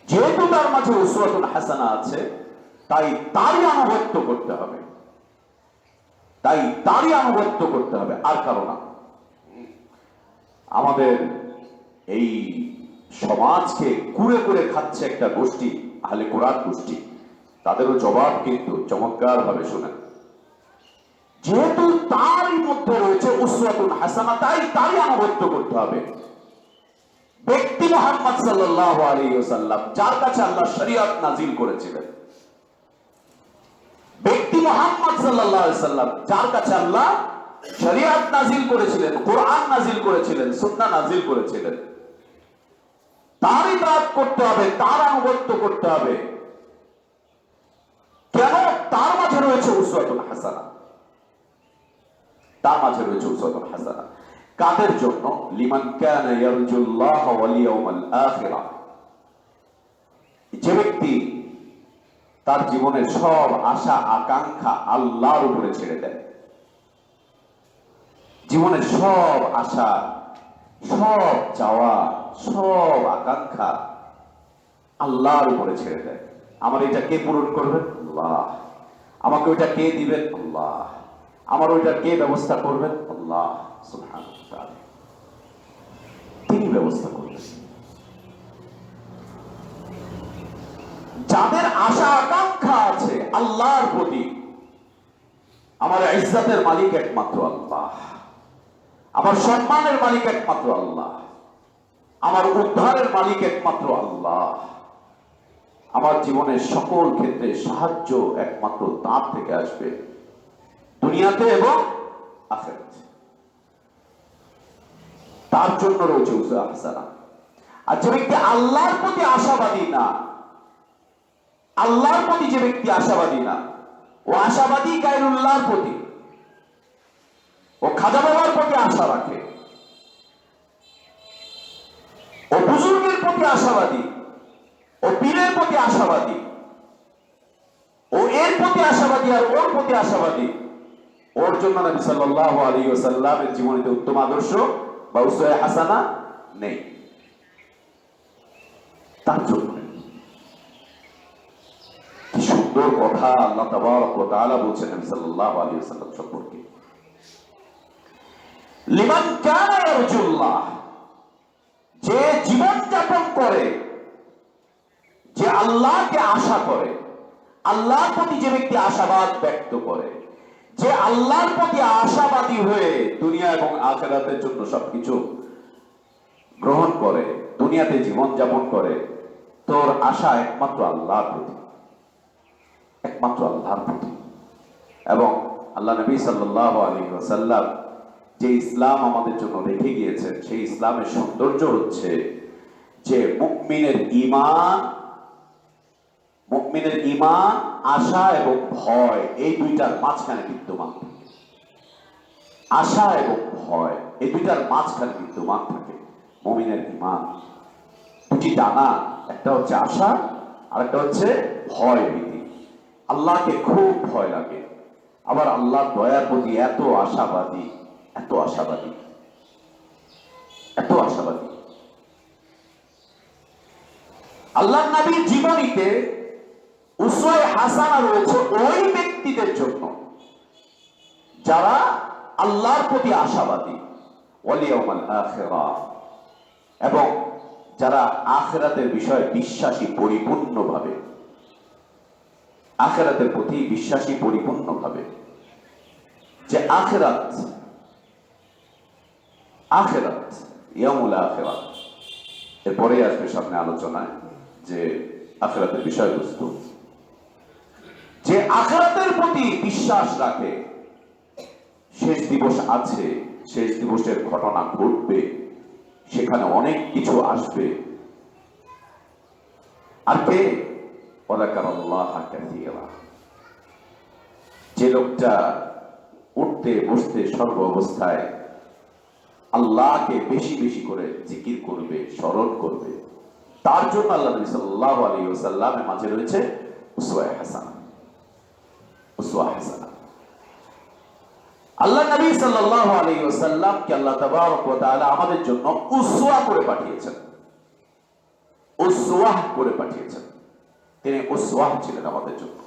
যেহেতু তার মাঝে উসওয়াতুন হাসানা আছে, তাই তারই আনুগত্য করতে হবে, তাই তারই আনুগত্য করতে হবে, আর কারো না। আমাদের এই সমাজকে কুরে কুরে খাচ্ছে একটা গোষ্ঠী, আহলে কোরআন গোষ্ঠী, তাদেরও জবাব কিন্তু চমৎকার ভাবে শোনেন। যেহেতু তারই মধ্যে রয়েছে উসওয়াতুন হাসানা, তাই তারই আনুগত্য করতে হবে। ব্যক্তি মুহাম্মদ সাল্লাল্লাহু আলাইহি ওয়াসাল্লাম, যার কাছে আল্লাহ শরীয়ত নাজিল করেছিলেন, ব্যক্তি মুহাম্মদ সাল্লাল্লাহু আলাইহি ওয়াসাল্লাম, যার কাছে আল্লাহ শরীয়ত নাজিল করেছিলেন, কোরআন নাজিল করেছিলেন, সুন্নাহ নাজিল করেছিলেন, তারই ইতাআত করতে হবে, তার আনুগত্য করতে হবে। কেন? তার মাঝে রয়েছে উসওয়াতুন হাসানা, তার মাঝে রয়েছে উসওয়াতুন হাসানা। কাদের জন্য? লিমান কানা ইয়ারজুল্লাহ ওয়াল ইয়াউমাল আখিরা। যে ব্যক্তি তার জীবনের সব আশা আকাঙ্ক্ষা আল্লাহর উপরে ছেড়ে দেয়, জীবনের সব আশা, সব চাওয়া, সব আকাঙ্ক্ষা আল্লাহর উপরে ছেড়ে দেয়। আমার এটা কে পূরণ করবেন? আল্লাহ। আমাকে ওইটা কে দিবেন? আল্লাহ। আমার ওইটা কে ব্যবস্থা করবেন? আল্লাহ সুবহানাহু ওয়া তাআলা। তিনি ব্যবস্থা করবেন। যাদের আশা আকাঙ্ক্ষা আছে আল্লাহর প্রতি, আমার ইজ্জতের মালিক একমাত্র আল্লাহ, আমার সম্মানের মালিক একমাত্র আল্লাহ, আমার উদ্ধারের মালিক একমাত্র আল্লাহ, আমার জীবনের সকল ক্ষেত্রে সাহায্য একমাত্র তার থেকে আসবে, দুনিয়াতে এবং আখিরাতে। তার জন্য রয়েছে উসওয়াতুন হাসানা। আর যে ব্যক্তি আল্লাহর প্রতি আশাবাদী না, আল্লাহর প্রতি যে ব্যক্তি আশাবাদী না, ও আশাবাদী গায়রুল্লাহর প্রতি, ও খাজা বাবার প্রতি আশা রাখে, ও বুজুর্গের প্রতি আশাবাদী, ও পীরের প্রতি আশাবাদী, ও এর প্রতি আশাবাদী আর ওর প্রতি আশাবাদী, ওর জন্য নবী সাল্লাল্লাহু আলাইহি ওয়াসাল্লামের জীবনীতে উত্তম আদর্শ বা উসওয়ায়ে হাসানা নেই, তার জন্য। কি সুন্দর কথা আল্লাহ তাবারক ওয়া তাআলা বলছেন নবী সাল্লাল্লাহু আলাইহি ওয়াসাল্লাম সম্পর্কে। লিমান কানা ইয়ারজুল্লাহ, যে জীবন যাপন করে, যে আল্লাহকে আশা করে, আল্লাহর প্রতি যে ব্যক্তি আশাবাদ ব্যক্ত করে, যে আল্লাহর প্রতি আশাবাদী হয়ে দুনিয়া এবং আখিরাতের জন্য সবকিছু গ্রহণ করে, দুনিয়াতে জীবন যাপন করে, তোর আশা একমাত্র আল্লাহর প্রতি, একমাত্র আল্লাহর প্রতি। এবং আল্লাহ নবী সাল্লাল্লাহু আলাইহি ওয়াসাল্লাম যে ইসলাম আমাদের জন্য রেখে গিয়েছেন, সেই ইসলামের সৌন্দর্য হচ্ছে যে মুমিনের ঈমান, মুমিনের ঈমান, আশা এবং ভয় এই দুইটার মাঝখানে বিদ্যমান থাকে। আশা এবং ভয় এই দুইটার মাঝখানে বিদ্যমান থাকে মুমিনের ঈমান। দুটি ডানা, একটা হচ্ছে আশা আর একটা হচ্ছে ভয় ভীতি। আল্লাহকে খুব ভয় লাগে, আবার আল্লাহর দয়ার প্রতি এত আশাবাদী, এত আশাবাদী, এত আশাবাদী। আল্লাহর নবীর জীবনীতে উসওয়ায়ে হাসানা রয়েছে ওই ব্যক্তিদের জন্য যারা আল্লাহর প্রতি আশাবাদী, ওয়াল ইয়াউমাল আখিরা, এবং যারা আখিরাতের বিষয়ে বিশ্বাসী পরিপূর্ণভাবে, আখিরাতের প্রতি বিশ্বাসী পরিপূর্ণভাবে, যে আখিরাত, আখিরাত, ইয়াউমুল আখিরা, এরপরে আসবে সামনে আলোচনায় যে আখিরাতের বিষয়বস্তু, যে আখিরাতের প্রতি বিশ্বাস রাখে, শেষ দিবস আছে, শেষ দিবসের ঘটনা ঘটবে, সেখানে অনেক কিছু আসবে। আর কে? ওয়া যাকারাল্লাহা কাসীরা। যে লোকটা উঠতে বসতে সর্ব অবস্থায় আল্লাহকে বেশি বেশি করে জিকির করবে, স্মরণ করবে, তার জন্য আল্লাহ নবী সাল্লাল্লাহু আলাইহি ওয়াসাল্লামের মাঝে রয়েছে উসওয়ায়ে হাসানা। উসওয়া হাসানা। আল্লাহ নবী সাল্লাল্লাহু আলাইহি ওয়াসাল্লামকে আল্লাহ তাবারক ওয়া তাআলা আমাদের জন্য উসওয়া করে পাঠিয়েছেন। উসওয়া করে পাঠিয়েছেন। তিনি উসওয়া ছিলেন আমাদের জন্য।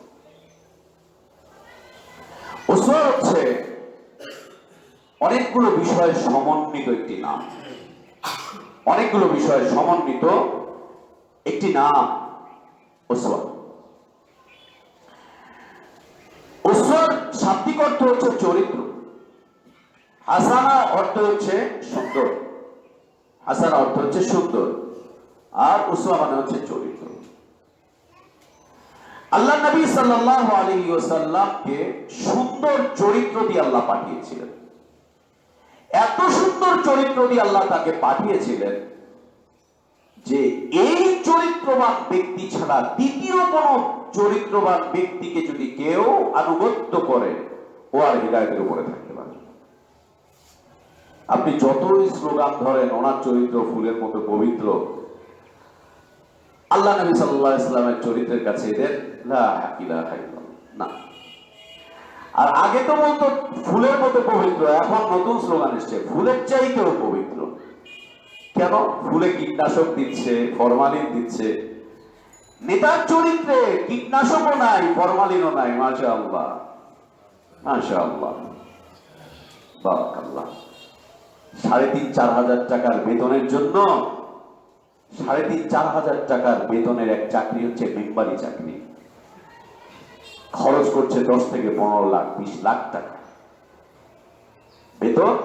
উসওয়া হচ্ছে অনেকগুলো বিষয়ের সমন্বিত একটি নাম। অনেকগুলো বিষয়ের সমন্বিত একটি নাম উসওয়া। উসওয়ার শাব্দিক অর্থ হচ্ছে চরিত্র। হাসানা অর্থ হচ্ছে সুন্দর। হাসানা অর্থ হচ্ছে সুন্দর, আর উসওয়া মানে হচ্ছে চরিত্র। আল্লাহ নবী সাল্লাল্লাহু আলাইহি ওয়াসাল্লামকে সুন্দর চরিত্র দিয়ে আল্লাহ পাঠিয়েছিলেন। এত সুন্দর চরিত্র দিয়ে আল্লাহ তাকে পাঠিয়েছিলেন যে এই চরিত্রবান ব্যক্তি ছাড়া দ্বিতীয় কোন চরিত্রবান ব্যক্তিকে যদি কেউ আনুগত্য করে, ও আর হিদায়াতের উপরে থাকতে পারে। আপনি যতই স্লোগান ধরেন ওনার চরিত্র ফুলের মতো পবিত্র, আল্লাহ নবী সাল্লাল্লাহু আলাইহি ওয়াসাল্লামের চরিত্রের কাছে এদের লা ইলাহা ইল্লাল্লাহ না। আর আগে তো বলতো ফুলের মতো পবিত্র, এখন নতুন স্লোগান এসছে ফুলের চাইতেও পবিত্র। কেন? ফুলে কীটনাশক দিচ্ছে, ফরমালিন দিচ্ছে। নেতার চরিত্রে কীটনাশকও নাই, ফরমালিনও নাই। মাশাআল্লাহ, মাশাআল্লাহ, বারাকাল্লাহ। 3,500-4,000 টাকার বেতনের জন্য 3,500-4,000 টাকার বেতনের এক চাকরি হচ্ছে মেম্বারি চাকরি। খরচ করছে 10 থেকে 15 লাখ, 20 লাখ টাকা বেতন,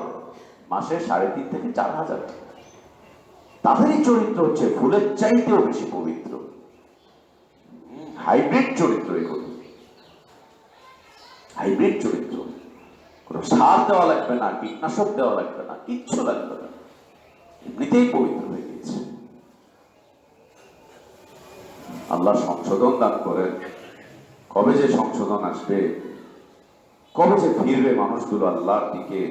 মাসে 3,500 থেকে 4,000 টাকা। তাদেরই চরিত্র হচ্ছে ফুলের চাইতেও বেশি পবিত্র। হাইব্রিড চরিত্র এগুলো, হাইব্রিড চরিত্র। কোনো সার দেওয়া লাগবে না, কীটনাশক দেওয়া লাগবে না, কিচ্ছু লাগবে না, এমনিতেই পবিত্র হয়ে গেছে। আল্লাহ সংশোধন দান করেন। কবে যে সংশোধন আসবে, কবে যে ফিরবে মানুষগুলো আল্লাহর দিকে,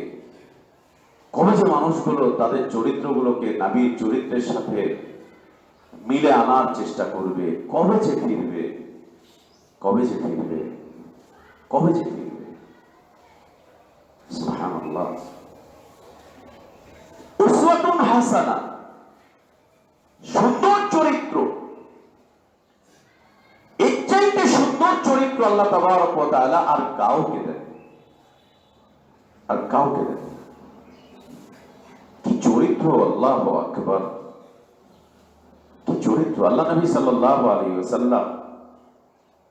কবে যে মানুষগুলো তাদের চরিত্রগুলোকে নবীর চরিত্রের সাথে মিলে আনার চেষ্টা করবে, কবে যে ফিরবে, কবে যে ফিরবে, কবে যে ফিরবে। সুবহানাল্লাহ। উসওয়াতুন হাসানা, সুন্দর চরিত্র। এর চাইতে সুন্দর চরিত্র আল্লাহ তাবারক ওয়া তাআলা আর কাউকে দেন, আর কাউকে দেন। কি চরিত্র! আল্লাহু আকবার, কি চরিত্র! আল্লাহ নবী সাল্লাল্লাহু আলাইহি ওয়াসাল্লাম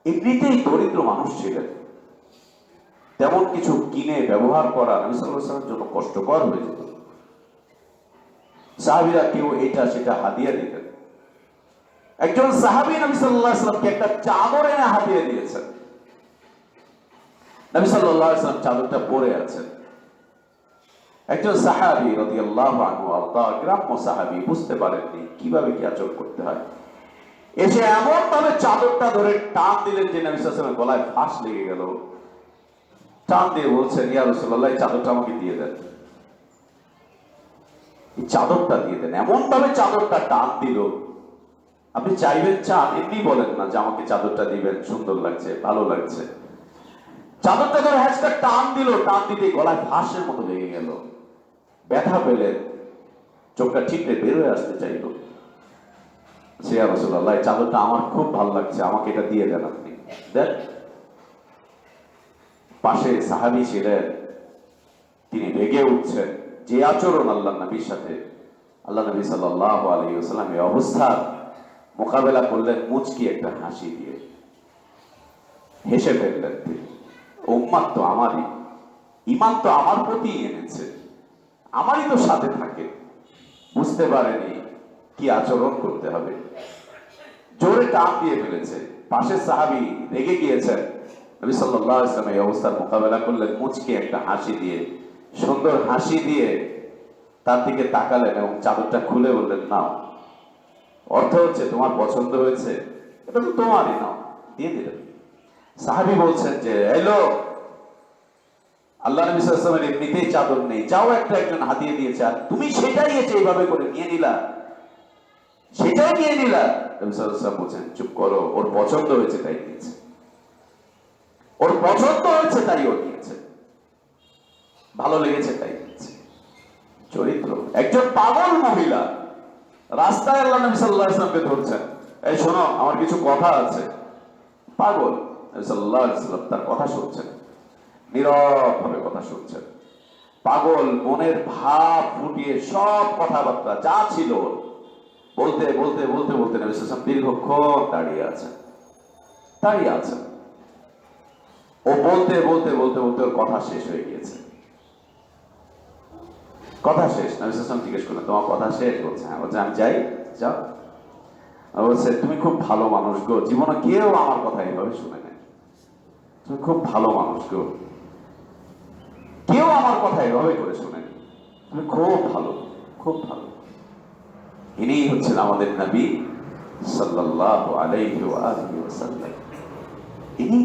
এমনিতেই দরিদ্র মানুষ ছিলেন। তেমন কিছু কিনে ব্যবহার করা নবী সাল্লাল্লাহু আলাইহি ওয়াসাল্লামের জন্য কষ্টকর হয়ে যেত। সাহাবীরা কেউ এটা সেটা হাদিয়া দিতেন। একজন সাহাবী নবী সাল্লাল্লাহু আলাইহি ওয়াসাল্লামকে একটা চাদর এনে হাদিয়া দিয়েছেন। নবী সাল্লাল্লাহু আলাইহি ওয়াসাল্লাম চাদরটা পরে আছেন। একজন সাহাবী রাদিয়াল্লাহু আনহু আরদা, গ্রাম্য সাহাবী, বুঝতে পারেননি কিভাবে কি আচরণ করতে হয়। এসে এমন ভাবে চাদরটা ধরে টান দিলেন যে নবী সাল্লাল্লাহু আলাইহি ওয়াসাল্লামের গলায় ফাঁস লেগে গেল। টান দিয়ে বলছেন, ইয়া রাসূলুল্লাহ, এই চাদরটা আমাকে দিয়ে দেন, এই চাদরটা দিয়ে দেন। এমন ভাবে চাদরটা টান দিল, আপনি চাইবেন চান, এমনি বলেন না যে আমাকে চাদরটা দিবেন, সুন্দর লাগছে, ভালো লাগছে। চাদরটা ধরে হ্যাচটা টান দিল, টান দিতে গলায় ফাঁসের মতো লেগে গেল। ব্যথা পেলেন, চোখটা ঠিকরে বের হয়ে আসতে চাইল। সে ইয়া রাসূলুল্লাহ, এই চাদরটা আমার খুব ভালো লাগছে, আমাকে এটা দিয়ে দেন, আপনি দেন। পাশে সাহাবী ছিলেন, তিনি রেগে উঠছেন। যে আচরণ আল্লাহ নবীর সাথে, আল্লাহ নবী সাল্লাল্লাহু আলাইহি ওয়াসাল্লাম এই অবস্থা মোকাবেলা করলেন মুচকি একটা হাসি দিয়ে, হেসে ফেললেন। তিনি, উম্মাত তো আমারই, ঈমান তো আমার প্রতি এনেছে, আমারই তো সাথে থাকে। বুঝতে পারেনি কি আচরণ করতে হবে, জোরে টান দিয়ে ফেলেছে। পাশের সাহাবী রেগে গিয়েছেন। নবী সাল্লাল্লাহু আলাইহি ওয়াসাল্লাম এই অবস্থার মোকাবেলা করলেন মুচকি একটা হাসি দিয়ে, সুন্দর হাসি দিয়ে তার দিকে তাকালেন এবং চাদরটা খুলে বললেন, নাও। অর্থ হচ্ছে, তোমার পছন্দ হয়েছে, এটা তো তোমারই, নাও, দিয়ে দিলেন। সাহাবী বলছেন যে এলো, আল্লাহ নবী সাল্লাল্লাহু আলাইহি ওয়াসাল্লামের এমনিতেই চাদর নেই, যাও একটা একজন হাতিয়ে দিয়েছে, আর তুমি সেটাই এসে এইভাবে করে নিয়ে নিলা, সেটাই নিয়ে নিলা। নবী সাল্লাল্লাহু আলাইহি ওয়াসাল্লাম বলছেন চুপ করো, ওর পছন্দ হয়েছে তাই নিয়েছে, ওর পছন্দ হয়েছে তাই ও নিয়েছে, ভালো লেগেছে তাই নিয়েছে। চরিত্র। একজন পাগল মহিলা রাস্তায় আল্লাহ নবী সাল্লাল্লাহু আলাইহি ওয়াসাল্লামকে ধরছেন, এই শোনো আমার কিছু কথা আছে। পাগল, নবী সাল্লাল্লাহু আলাইহি ওয়াসাল্লাম তার কথা শুনছেন, নীরব ভাবে কথা শুনছেন। পাগল মনের ভাব ফুটিয়ে সব কথাবার্তা যা ছিল বলতে বলতে বলতে বলতে নবী সাল্লাল্লাহু আলাইহি ওয়াসাল্লাম দীর্ঘক্ষণ দাঁড়িয়ে আছেন, দাঁড়িয়ে আছেন। ও বলতে বলতে বলতে বলতে ওর কথা শেষ হয়ে গিয়েছে, কথা শেষ। নবী সাল্লাল্লাহু আলাইহি ওয়াসাল্লাম জিজ্ঞেস করলেন তোমার কথা শেষ? বলছে হ্যাঁ। বলছে আমি যাই? যাও। বলছে তুমি খুব ভালো মানুষ গো, জীবনে কেউ আমার কথা এইভাবে শুনে নেয়, তুমি খুব ভালো মানুষ গো, কেউ আমার কথা এভাবে করে শোনেনি, তুমি খুব ভালো, খুব ভালো। ইনি হচ্ছেন আমাদের নবী সাল্লাল্লাহু আলাইহি ওয়া আলিহি ওয়াসাল্লাম। ইনি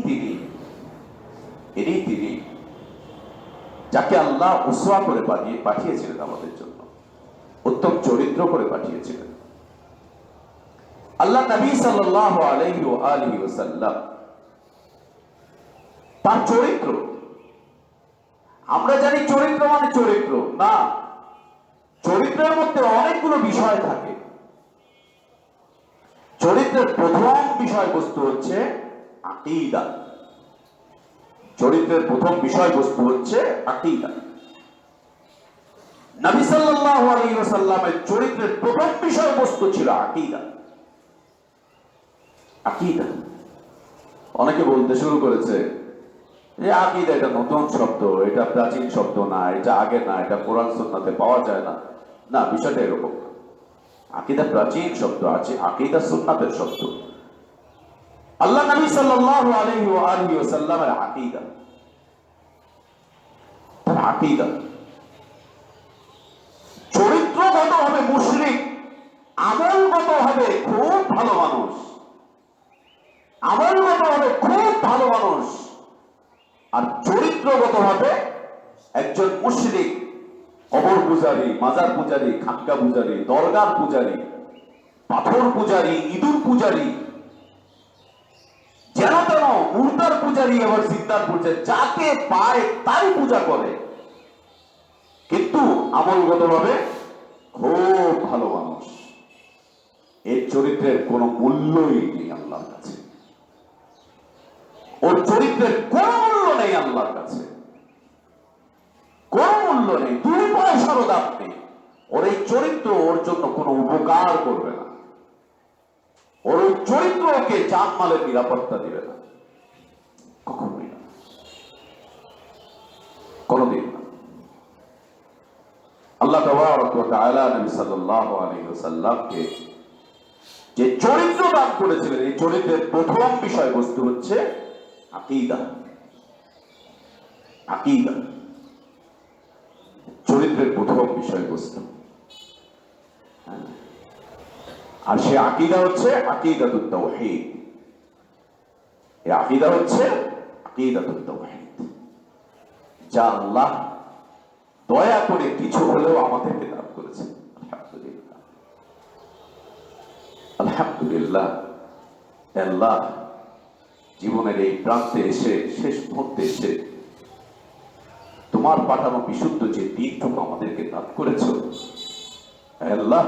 তিনি যাকে আল্লাহ উসওয়া করে পাঠিয়েছিলেন আমাদের জন্য, উত্তম চরিত্র করে পাঠিয়েছিলেন। আল্লাহ নবী সাল্লাল্লাহু আলাইহি ওয়া আলিহি ওয়াসাল্লাম তার চরিত্র, আমরা জানি চরিত্র মানে চরিত্র না, চরিত্রের মধ্যে অনেকগুলো বিষয় থাকে। চরিত্রের প্রথম বিষয়বস্তু হচ্ছে আকীদা। চরিত্রের প্রথম বিষয়বস্তু হচ্ছে আকীদা। নবী সাল্লাল্লাহু আলাইহি ওয়াসাল্লামের চরিত্রের প্রথম বিষয়বস্তু ছিল আকীদা। আকীদা। অনেকে বলতে শুরু করেছে যে আকীদা এটা নতুন শব্দ, এটা প্রাচীন শব্দ না, এটা আগে না, এটা কোরআন সুন্নাতে পাওয়া যায় না। না, বিষয়টা এরকম না। আকীদা প্রাচীন শব্দ আছে, আকীদা সুন্নাতের শব্দ। আল্লাহ নবী সাল্লাল্লাহু আলাইহি ওয়া আলিহি ওয়াসাল্লামের আকীদা, তার আকীদা চরিত্রগতভাবে মুশরিক, আমলগতভাবে খুব ভালো মানুষ, আমলগতভাবে খুব ভালো মানুষ, আর চরিত্রগতভাবে একজন মুশরিক, কবর পূজারী, মাজার পূজারী, খানকা পূজারী, দরগার পূজারী, পাথর পূজারী, ইঁদুর পূজারী, যেন তেন মুর্দার পূজারী, আবার জিন্দার পূজারী, যাকে পায় তাই পূজা করে, কিন্তু আমলগতভাবে খুব ভালো মানুষ। এর চরিত্রের কোনো মূল্যই নেই আল্লাহর কাছে, ওর চরিত্রের কোন মূল্য নেই আল্লাহর কাছে, কোন মূল্য নেই, 2 পয়সারও দাম নেই। ওর এই চরিত্র ওর জন্য কোনো উপকার করবে না, ওর ওই চরিত্র ওকে জানমালের নিরাপত্তা দিবে না, কখনোই না, কোনদিন না। আল্লাহ তাবারক ওয়া তাআলা নবী সাল্লাল্লাহু আলাইহি ওয়াসাল্লামকে যে চরিত্র দান করেছিলেন, এই চরিত্রের প্রথম বিষয়বস্তু হচ্ছে আকীদা। আকীদা চরিত্রের প্রথম বিষয়বস্তু। আর সে আকীদা হচ্ছে আকীদাতুত তাওহীদ। এই আকীদা হচ্ছে আকীদাতুত তাওহীদ, যা আল্লাহ দয়া করে কিছু হলেও আমাদেরকে দান করেছেন। আলহামদুলিল্লাহ, আলহামদুলিল্লাহ। আল্লাহ জীবনের এই প্রান্তে এসে, শেষ মুহূর্তে এসে তোমার পাঠানো বিশুদ্ধ যে দিনটুকু আমাদেরকে দান করেছ, আল্লাহ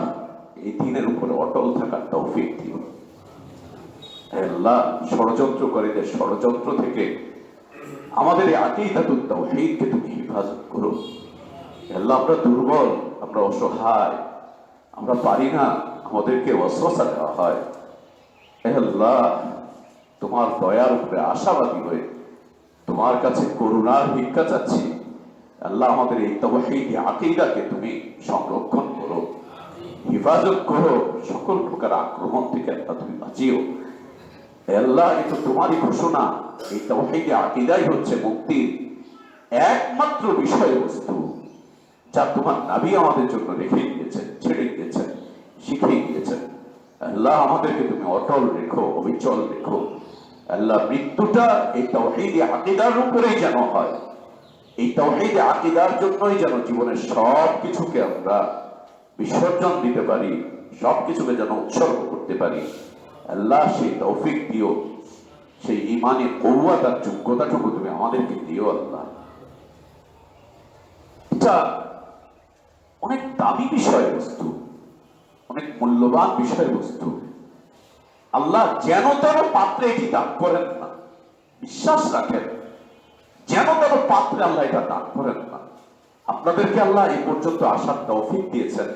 এই দিনের উপরে অটল থাকার তৌফিক দিও। আল্লাহ ষড়যন্ত্রকারীদের ষড়যন্ত্র থেকে আমাদের এই আকীদাতুত তাওহীদকে তুমি হেফাজত করো। আল্লাহ আমরা দুর্বল, আমরা অসহায়, আমরা পারি না, আমাদেরকে ওয়াসওয়াসা দেওয়া হয়। আল্লাহ তোমার দয়ার উপরে আশাবাদী হয়ে তোমার কাছে করুণার ভিক্ষা চাচ্ছি। আল্লাহ আমাদের এই তাওহীদি আকীদাকে তুমি সংরক্ষণ করো, হেফাজত করো, সকল প্রকার আক্রমণ থেকে আল্লাহ তুমি বাঁচিও। আল্লাহ এটা তোমারই ঘোষণা, এই তাওহীদি আকীদাই হচ্ছে মুক্তির একমাত্র বিষয়বস্তু, যা তোমার নবী আমাদের জন্য রেখে গিয়েছেন, ছেড়ে গিয়েছেন, শিখিয়ে গিয়েছেন। আল্লাহ আমাদেরকে তুমি অটল রেখো, অবিচল রেখো। আল্লাহ মৃত্যুটা এই তাওহীদে আকীদার উপরেই যেন হয়, এই তাওহীদে আকীদার জন্যই যেন জীবনের সব কিছুকে আমরা বিসর্জন দিতে পারি, সব কিছুকে যেন উৎসর্গ করতে পারি। আল্লাহ সেই তৌফিক দিও, সেই ইমানে কওয়াত আর যোগ্যতাটুকু তুমি আমাদেরকে দিও আল্লাহ। এটা অনেক দামি বিষয়বস্তু, অনেক মূল্যবান বিষয়বস্তু। আল্লাহ যেন তেন পাত্রে এটি দান করেন না, বিশ্বাস রাখেন, যেন তেন পাত্রে আল্লাহ এটা দান করেন না। আপনাদেরকে আল্লাহ এই পর্যন্ত আসার তৌফিক দিয়েছেন,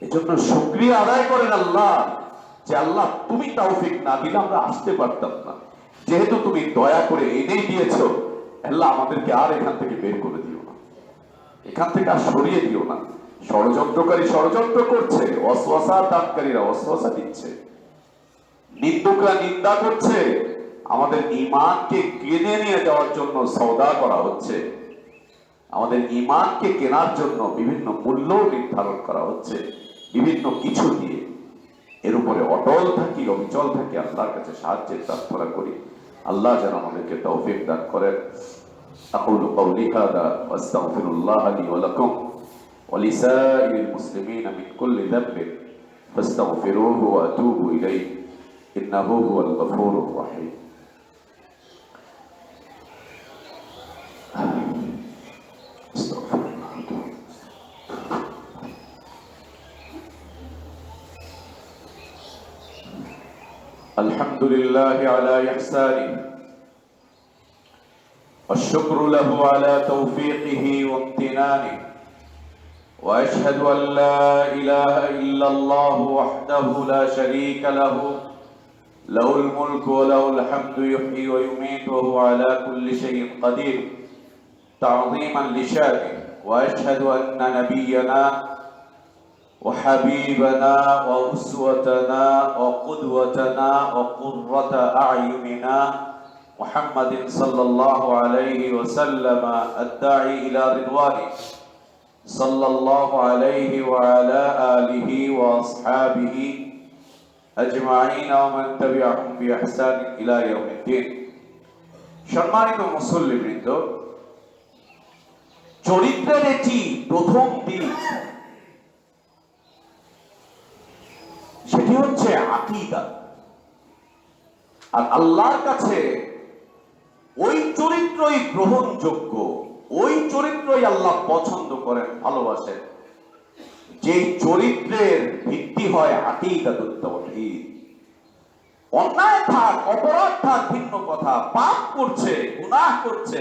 এজন্য শুকরিয়া আদায় করেন আল্লাহ, যে আল্লাহ তুমি তৌফিক না দিলে আমরা আসতে পারতাম না। যেহেতু তুমি দয়া করে এনেই দিয়েছো, আল্লাহ আমাদেরকে আর এখান থেকে বের করে দিও না, এখান থেকে আর সরিয়ে দিও না। ষড়যন্ত্রকারী ষড়যন্ত্র করছে, ওয়াসওয়াসা দানকারীরা ওয়াসওয়াসা দিচ্ছে, নিন্দুকরা নিন্দা করছে, আমাদের ঈমানকে কিনে নিয়ে যাওয়ার জন্য সওদা করা হচ্ছে, আমাদের ঈমানকে কেনার জন্য বিভিন্ন মূল্য নির্ধারণ করা হচ্ছে বিভিন্ন কিছু দিয়ে। এর উপরে অটল থাকি, অবিচল থাকি, আল্লাহর কাছে সাহায্যের প্রার্থনা করি। আল্লাহ যেন আমাদেরকে তৌফিক দান করেন। আকুলু কওলি হাযা ওয়াস্তাগফিরুল্লাহ লি ওয়া লাকুম ওয়া লিসাইরিল মুসলিমিনা মিন কুল্লি যামবিন ফাস্তাগফিরুহু ওয়া আতুবু ইলাইহি ইন্নাহু হুয়াল গফুরুর রহিম। الحمد لله على إحسانه والشكر له على توفيقه وامتنانه وأشهد أن لا إله إلا الله وحده لا شريك له له الملك وله الحمد يحيي ويميت وهو على كل شيء قدير تعظيما لشانه وأشهد أن نبينا وحبيبنا وأسوتنا وقدوتنا وقرة أعيننا محمد صلى الله عليه وسلم الداعي إلى رضوانه صلى الله عليه وعلى آله وأصحابه أجمعين ومن تبعهم بإحسان إلى يوم الدين। সম্মানিত মুসল্লিবৃন্দ, চরিত্রের এটি প্রথম দিক, সেটি হচ্ছে আকীদা। আর আল্লাহর কাছে ওই চরিত্রই গ্রহণযোগ্য, ওই চরিত্রই আল্লাহ পছন্দ করেন, ভালোবাসেন, যেই চরিত্রের ভিত্তি হয় আকীদাতুত তাওহীদ। অন্যায় থাক, অপরাধ থাক ভিন্ন কথা, পাপ করছে, গুনাহ করছে,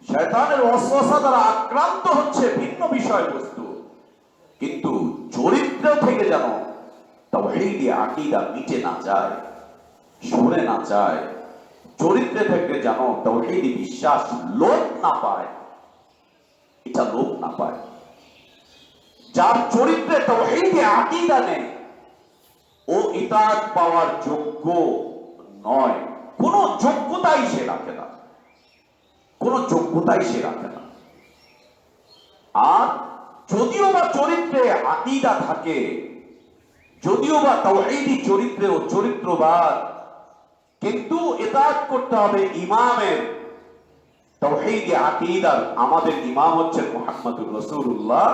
শয়তানের ওয়াসওয়াসা দ্বারা আক্রান্ত হচ্ছে ভিন্ন বিষয়বস্তু, কিন্তু চরিত্র থেকে যেন তাওহীদে আকীদা মিটে না যায়, সরে না যায়, চরিত্রে থেকে যেন তাওহীদি বিশ্বাস লোপ না পায়, এটা লোপ না পায়। যার চরিত্রে তাওহীদে আকীদা নেই, ও ইতাআত পাওয়ার যোগ্য নয়, কোনো যোগ্যতাই সে রাখে না, কোনো যোগ্যতাই সে রাখে না। আর যদিও বা চরিত্রে আকীদা থাকে, যদিও বা তাওহীদি চরিত্রে ও চরিত্রবাদ, কিন্তু ইতাআত করতে হবে ইমামের, তাওহীদি আকীদার। আমাদের ইমাম হচ্ছেন মুহাম্মদুর রাসূলুল্লাহ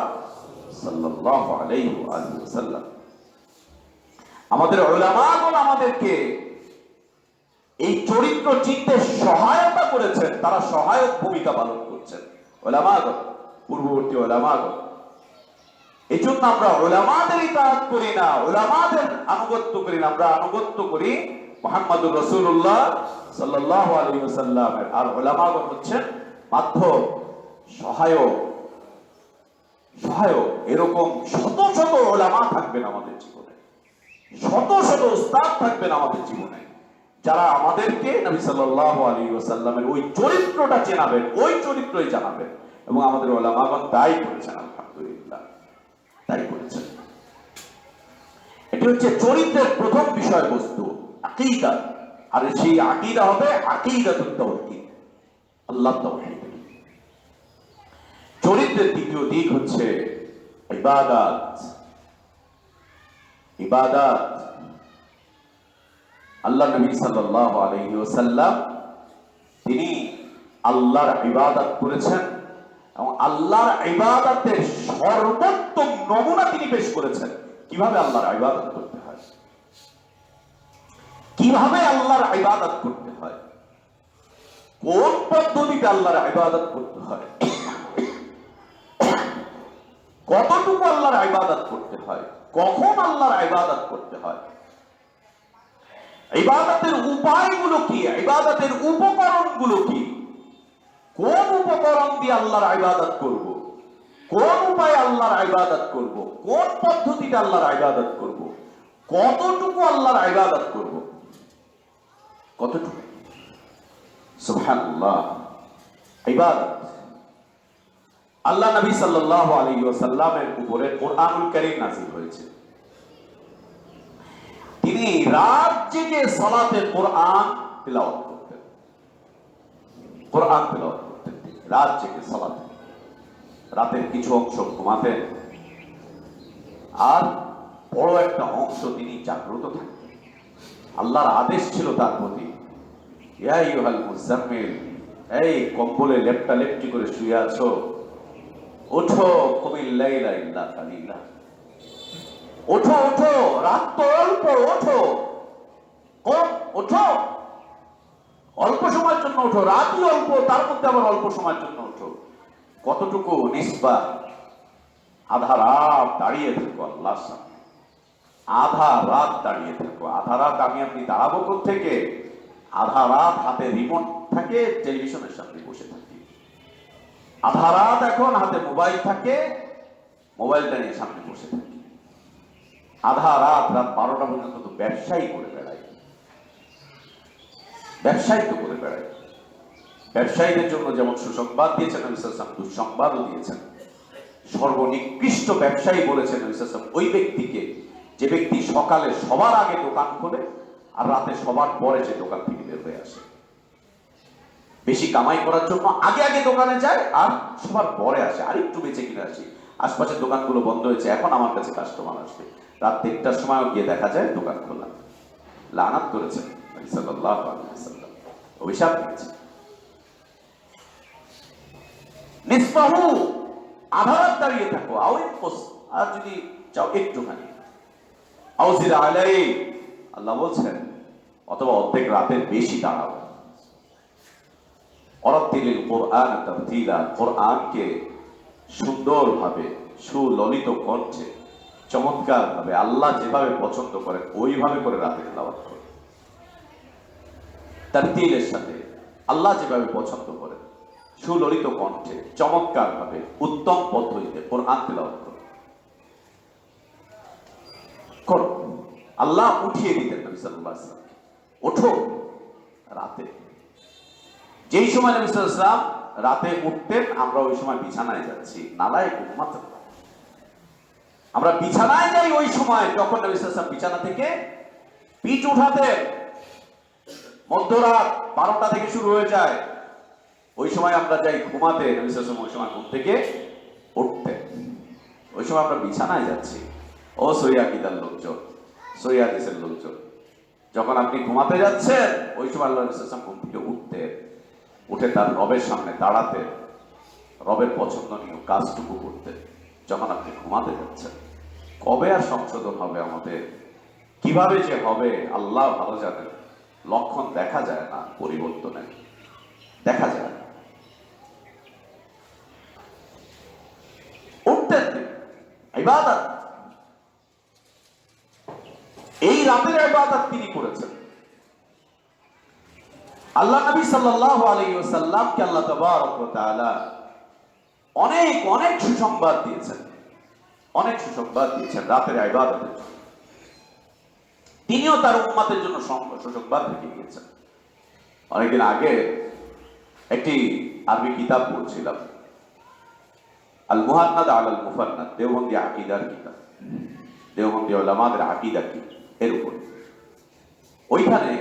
সাল্লাল্লাহু আলাইহি ওয়াসাল্লাম। আমাদের উলামাগণ আমাদেরকে এই চরিত্র চিনতে সহায়তা করেছেন, তারা সহায়ক ভূমিকা পালন করছেন, উলামাগণ, পূর্ববর্তী উলামাগণ। এই জন্য আমরা উলামাদের ইতাআত করি না, উলামাদের আনুগত্য করি না, আমরা আনুগত্য করি মুহাম্মদুর রাসূলুল্লাহ সাল্লাল্লাহু আলাইহি ওয়াসাল্লামের। আর উলামাগণ হচ্ছেন মাধ্যম, সহায়ক, সহায়ক। এরকম শত শত উলামা থাকবেন আমাদের জীবনে, শত শত উস্তাদ থাকবেন আমাদের জীবনে, যারা আমাদেরকে নবী সাল্লাল্লাহু আলাইহি ওয়াসাল্লামের ওই চরিত্রটা চেনাবেন, ওই চরিত্রই জানাবেন। এবং আমাদের উলামাগণ তাই করেছেন, আলহামদুলিল্লাহ, তাই করেছেন। এটি হচ্ছে চরিত্রের প্রথম বিষয়বস্তু, আকীদা। আর সেই আকীদা হবে আকীদাতুত তাওহীদ, আল্লাহ তাওহীদ। চরিত্রের দ্বিতীয় দিক হচ্ছে ইবাদত। ইবাদত আল্লাহ নবী সাল্লাল্লাহু আলাইহি ওয়াসাল্লাম তিনি আল্লাহর ইবাদত করেছেন এবং আল্লাহর ইবাদতের সর্বোত্তম নমুনা তিনি পেশ করেছেন। কিভাবে আল্লাহর ইবাদত করতে হয়, কিভাবে আল্লাহর ইবাদত করতে হয়, কোন পদ্ধতিতে আল্লাহর ইবাদত করতে হয়, কতটুকু আল্লাহর ইবাদত করতে হয়, কখন আল্লাহর ইবাদত করতে হয়, ইবাদতের উপায়গুলো কি, ইবাদতের উপকরণগুলো কি, কোন উপকরণ দিয়ে আল্লাহর ইবাদত করব, কোন উপায়ে আল্লাহর ইবাদত করব, কোন পদ্ধতিতে আল্লাহর ইবাদত করব, কতটুকু আল্লাহর ইবাদত করব, কতটুকু। সুবহানাল্লাহ। ইবাদত আল্লাহ নবী সাল্লাল্লাহু আলাইহি ওয়াসাল্লামের উপরে কোরআনুল কারীম নাযিল হয়েছে। তিনি রাত জেগে সালাতে কোরআন তিলাওয়াত করতেন, কোরআন তিলাওয়াত করতেন রাত জেগে সালাতে। রাতের কিছু অংশ ঘুমাতেন আর বড় একটা অংশ তিনি জাগ্রত থাকতেন। আল্লাহর আদেশ ছিল তার প্রতি, ইয়া আইয়ুহাল মুযাম্মিল, এই কম্বলে লেপটা লেপটি করে শুয়ে আছো, ওঠো, কুমিল লাইলা ইল্লা কালিলা, ওঠো ওঠো, রাত তো অল্প, ওঠো, কম ওঠো, অল্প সময়ের জন্য ওঠো, রাতই অল্প, তার মধ্যে আবার অল্প সময়ের জন্য ওঠো। কতটুকু নিসবা, আধা রাত দাঁড়িয়ে থাকো আল্লাহর সামনে, আধা রাত দাঁড়িয়ে থাকো। আধা রাত আমি আপনি দাঁড়াবো থেকে, আধা রাত হাতে রিমোট থাকে, টেলিভিশনের সামনে বসে থাকি। আধা রাত এখন হাতে মোবাইল থাকে, মোবাইলটা নিয়ে সামনে বসে থাকি। আধা রাত, রাত 12টা পর্যন্ত তো ব্যবসায়ী করে বেড়াই, ব্যবসায়ী তো করে বেড়াই। ব্যবসায়ীদের জন্য যেমন সুসংবাদ দিয়েছেন নবী সাল্লাল্লাহু আলাইহি ওয়াসাল্লাম, দুঃসংবাদও দিয়েছেন। সর্বনিকৃষ্ট ব্যবসায়ী বলেছেন নবী সাল্লাল্লাহু আলাইহি ওয়াসাল্লাম ওই ব্যক্তিকে যে ব্যক্তি সকালে সবার আগে দোকান খোলে আর রাতে সবার পরে সে দোকান থেকে বের হয়ে আসে। বেশি কামাই করার জন্য আগে আগে দোকানে যায় আর সবার পরে আসে, আর একটু বেঁচে কিনে আসি, আশপাশের দোকানগুলো বন্ধ হয়েছে, এখন আমার কাছে কাস্টমার আসবে। রাত 1টার সময় গিয়ে দেখা যায় দোকান খোলা। লানাত করেছেন নবী সাল্লাল্লাহু আলাইহি ওয়াসাল্লাম, অভিশাপ দিয়েছেন। নিসফাহু, আধা রাত দাঁড়িয়ে থাকো, আও ইনকুস, আর যদি চাও একটুখানি, আউজির আলাই, আল্লাহ বলছেন, অথবা অর্ধেক রাতের বেশি দাঁড়াও। অরাত্তিলিল কোরআন তারতিলা, কোরআনকে সুন্দরভাবে সুললিত কণ্ঠে চমৎকার ভাবে আল্লাহ যেভাবে পছন্দ করেন ওইভাবে করে রাতে তেলাওয়াত করো। তারতিলের সাথে আল্লাহ যেভাবে পছন্দ করেন সুললিত কণ্ঠে চমৎকার ভাবে উত্তম পদ্ধতিতে কোরআন তেলাওয়াত করো। আল্লাহ উঠিয়ে দিতেন নবী সাল্লাল্লাহু আলাইহি ওয়াসাল্লাম, ওঠো রাতে। যেই সময় নবী সাল্লাল্লাহু আলাইহি ওয়াসাল্লাম রাতে উঠতেন, আমরা ওই সময় বিছানায় যাচ্ছি, নালায় ঘুমাতেন। আমরা বিছানায় যাই ওই সময় যখন নবী সাল্লাল্লাহু আলাইহি ওয়াসাল্লাম বিছানা থেকে পিঠ উঠাতেন। মধ্যরাত 12টা থেকে শুরু হয়ে যায়, ওই সময় আমরা যাই ঘুমাতে, নবী সাল্লাল্লাহু আলাইহি ওয়াসাল্লাম ওই সময় ঘুম থেকে উঠতেন। ওই সময় আমরা বিছানায় যাচ্ছি। ও সৈয়াকিদার লোকজন, সৈয়াদিসের লোকজন, যখন আপনি ঘুমাতে যাচ্ছেন ওই সময় আল্লাহ রাসূল সাল্লাল্লাহু আলাইহি ওয়াসাল্লাম ঘুম থেকে উঠতেন, উঠে তার রবের সামনে দাঁড়াতেন, রবের পছন্দনীয় কাজটুকু করতেন। যখন আপনি ঘুমাতে যাচ্ছেন, কবে আর সংশোধন হবে আমাদের, কিভাবে যে হবে আল্লাহ ভালো জানেন। লক্ষণ দেখা যায় না পরিবর্তনের, দেখা যায় না। উঠতেন ইবাদত, এই রাতের ইবাদত তিনি করেছেন। আল্লাহ নবী সাল্লাল্লাহু আলাইহি ওয়াসাল্লামকে আল্লাহ তাবারক ওয়া তাআলা অনেক অনেক সুসংবাদ দিয়েছেন, অনেক সুসংবাদ দিয়েছেন রাতের ইবাদতের জন্য। তিনিও তার উম্মতের জন্য সুসংবাদ রেখে গিয়েছেন। অনেকদিন আগে একটি আরবি কিতাব পড়ছিলাম, আল মুহান্নাদ আলাল মুফান্নাদ, দেওবন্দি আকীদার কিতাব, দেওবন্দি উলামাদের আকীদা কি এর উপর। ওইখানে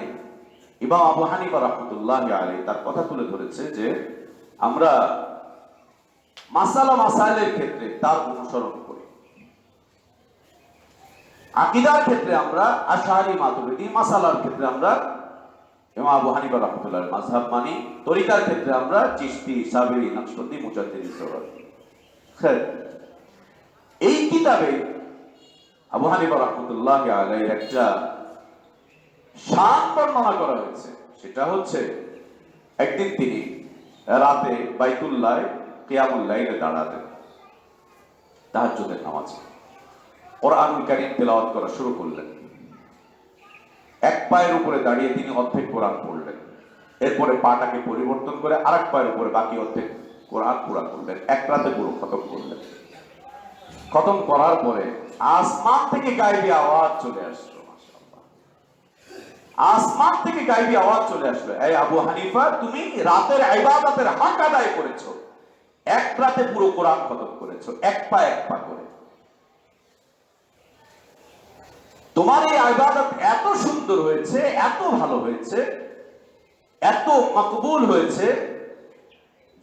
ইমাম আবু হানিফা রাহমাতুল্লাহি আলাইহি তার কথা তুলে ধরেছে যে আমরা মাসাইলের ক্ষেত্রে তার অনুসরণ করি। আকীদার ক্ষেত্রে আমরা আশআরী মাতুরিদী, মাসালার ক্ষেত্রে আমরা ইমাম আবু হানিফা রাহমাতুল্লাহর মাযহাব মানি, তরিকার ক্ষেত্রে আমরা চিশতি, সাবেরী, নকশবন্দি, মুজাদ্দিদি, সৌরাবি। এই কিতাবে আবু হানিফা রাহমাতুল্লাহি আলাইহির একটা শান বর্ণনা করা হয়েছে। সেটা হচ্ছে একদিন তিনি রাতে বাইতুল্লাহ কিয়ামুল লাইলে দাঁড়াতেন তাহাজ্জুদের নামাজে, কোরআনুল কারীম তেলাওয়াত করা শুরু করলেন। এক পায়ের উপরে দাঁড়িয়ে তিনি অর্ধেক কোরআন পড়লেন, এরপরে পাটাকে পরিবর্তন করে আরেক পায়ের উপরে বাকি অর্ধেক কোরআন পুরা করলেন। এক রাতে পুরো খতম করলেন। খতম করার পরে আসমান থেকে গায়েবী আওয়াজ চলে আসলো। মাশাআল্লাহ, আসমান থেকে গায়েবী আওয়াজ চলে আসলো, এই আবু হানিফা, তুমি রাতের ইবাদতের হক আদায় করেছো, এক রাতে পুরো কোরআন খতম করেছো, এক পা করে। তোমার এই ইবাদত এত সুন্দর হয়েছে, এত ভালো হয়েছে, এত মকবুল হয়েছে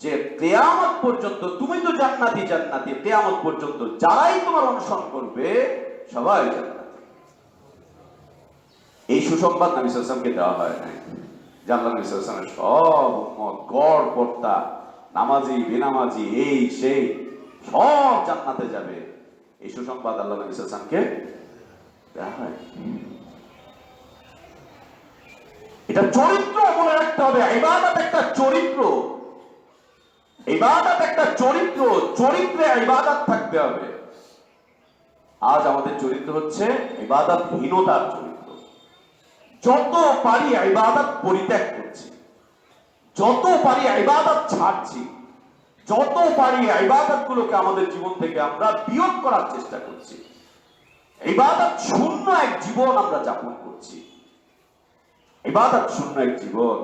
যে কিয়ামত পর্যন্ত, তুমি তো জান্নাতি, কিয়ামত পর্যন্ত যারাই তোমার অনুসরণ করবে সবাই জান্নাতি। এই সুসংবাদ নবী সাল্লাল্লাহু আলাইহি ওয়াসাল্লামকে দেওয়া হয় নাই। জান্নাত নবী সাল্লাল্লাহু আলাইহি ওয়াসাল্লামের সব উম্মত, গড় কর্তা, নামাজি, বেনামাজি, এই সেই সব জান্নাতে যাবে, এই সুসংবাদ আল্লাহ নবী সাল্লাল্লাহু আলাইহি ওয়াসাল্লামকে দেওয়া হয়। এটা চরিত্র মনে রাখতে হবে। ইবাদত একটা চরিত্র, ইবাদত একটা চরিত্র, চরিত্রে ইবাদত থাকতে হবে। আজ আমাদের চরিত্র হচ্ছে ইবাদতহীনতার চরিত্র। যত পারি ইবাদত পরিত্যাগ করছি, যত পারি ইবাদত ছাড়ছি, যত পারি ইবাদতগুলোকে আমাদের জীবন থেকে আমরা বিয়োগ করার চেষ্টা করছি। ইবাদত শূন্য এক জীবন আমরা যাপন করছি, ইবাদত শূন্য এক জীবন।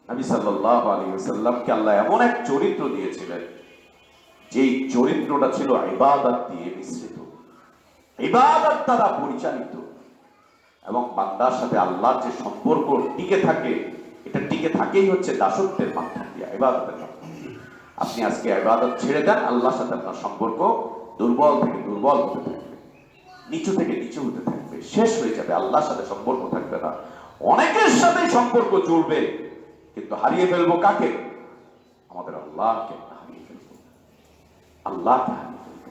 নবী সাল্লাল্লাহু আলাইহি ওয়াসাল্লামকে আল্লাহ এমন এক চরিত্র দিয়েছিলেন, যেই চরিত্রটা ছিল ইবাদত দিয়ে মিশ্রিত, ইবাদত দ্বারা পরিচালিত, এবং বান্দার সাথে আল্লাহর যে সম্পর্ক টিকে থাকে, এটা টিকে থাকেই হচ্ছে দাসত্বের মাধ্যম দিয়ে, ইবাদতের মাধ্যম দিয়ে। আপনি আজকে ইবাদত ছেড়ে দেন, আল্লাহর সাথে আপনার সম্পর্ক দুর্বল থেকে দুর্বল হতে থাকবে, নিচু থেকে নিচু হতে থাকবে, শেষ হয়ে যাবে, আল্লাহর সাথে সম্পর্ক থাকবে না। অনেকের সাথে সম্পর্ক জুড়বে, কিন্তু হারিয়ে ফেলবো কাকে? আমাদের আল্লাহকে হারিয়ে ফেলবো, আল্লাহকে হারিয়ে ফেলবো।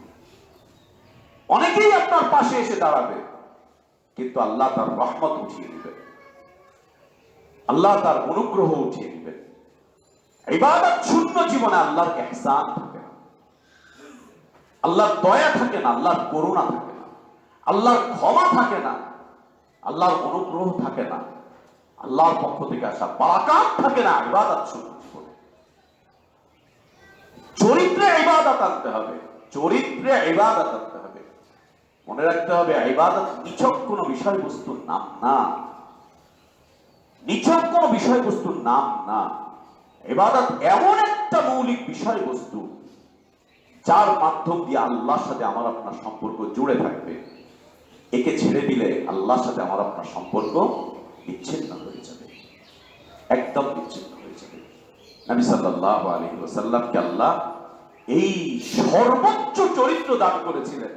অনেকেই আপনার পাশে এসে দাঁড়াবে, কিন্তু আল্লাহ তার রহমত উঠিয়ে দিবেন, আল্লাহ তার অনুগ্রহ উঠিয়ে দিবেন। ইবাদত শূন্য জীবনে আল্লাহর ইহসান থাকে না, আল্লাহর দয়া থাকে না, আল্লাহর করুণা থাকে না, আল্লাহর ক্ষমা থাকে না, আল্লাহর অনুগ্রহ থাকে না, আল্লাহর পক্ষ থেকে আসা বারাকাত থাকে না। ইবাদত শূন্য জীবনে চরিত্রে ইবাদত আনতে হবে, চরিত্রে ইবাদত আনতে হবে। মনে রাখতে হবে, ইবাদত নিছক কোনো বিষয়বস্তুর নাম না, নিছক কোনো বিষয়বস্তুর নাম না। ইবাদত এমন একটা মৌলিক বিষয়বস্তু, যার মাধ্যম দিয়ে আল্লাহর সাথে আমার আপনার সম্পর্ক জুড়ে থাকবে। একে ছেড়ে দিলে আল্লাহর সাথে আমার আপনার সম্পর্ক বিচ্ছিন্ন হয়ে যাবে, একদম বিচ্ছিন্ন হয়ে যাবে। নবী সাল্লাল্লাহু আলাইহি ওয়াসাল্লামকে আল্লাহ এই সর্বোচ্চ চরিত্র দান করেছিলেন।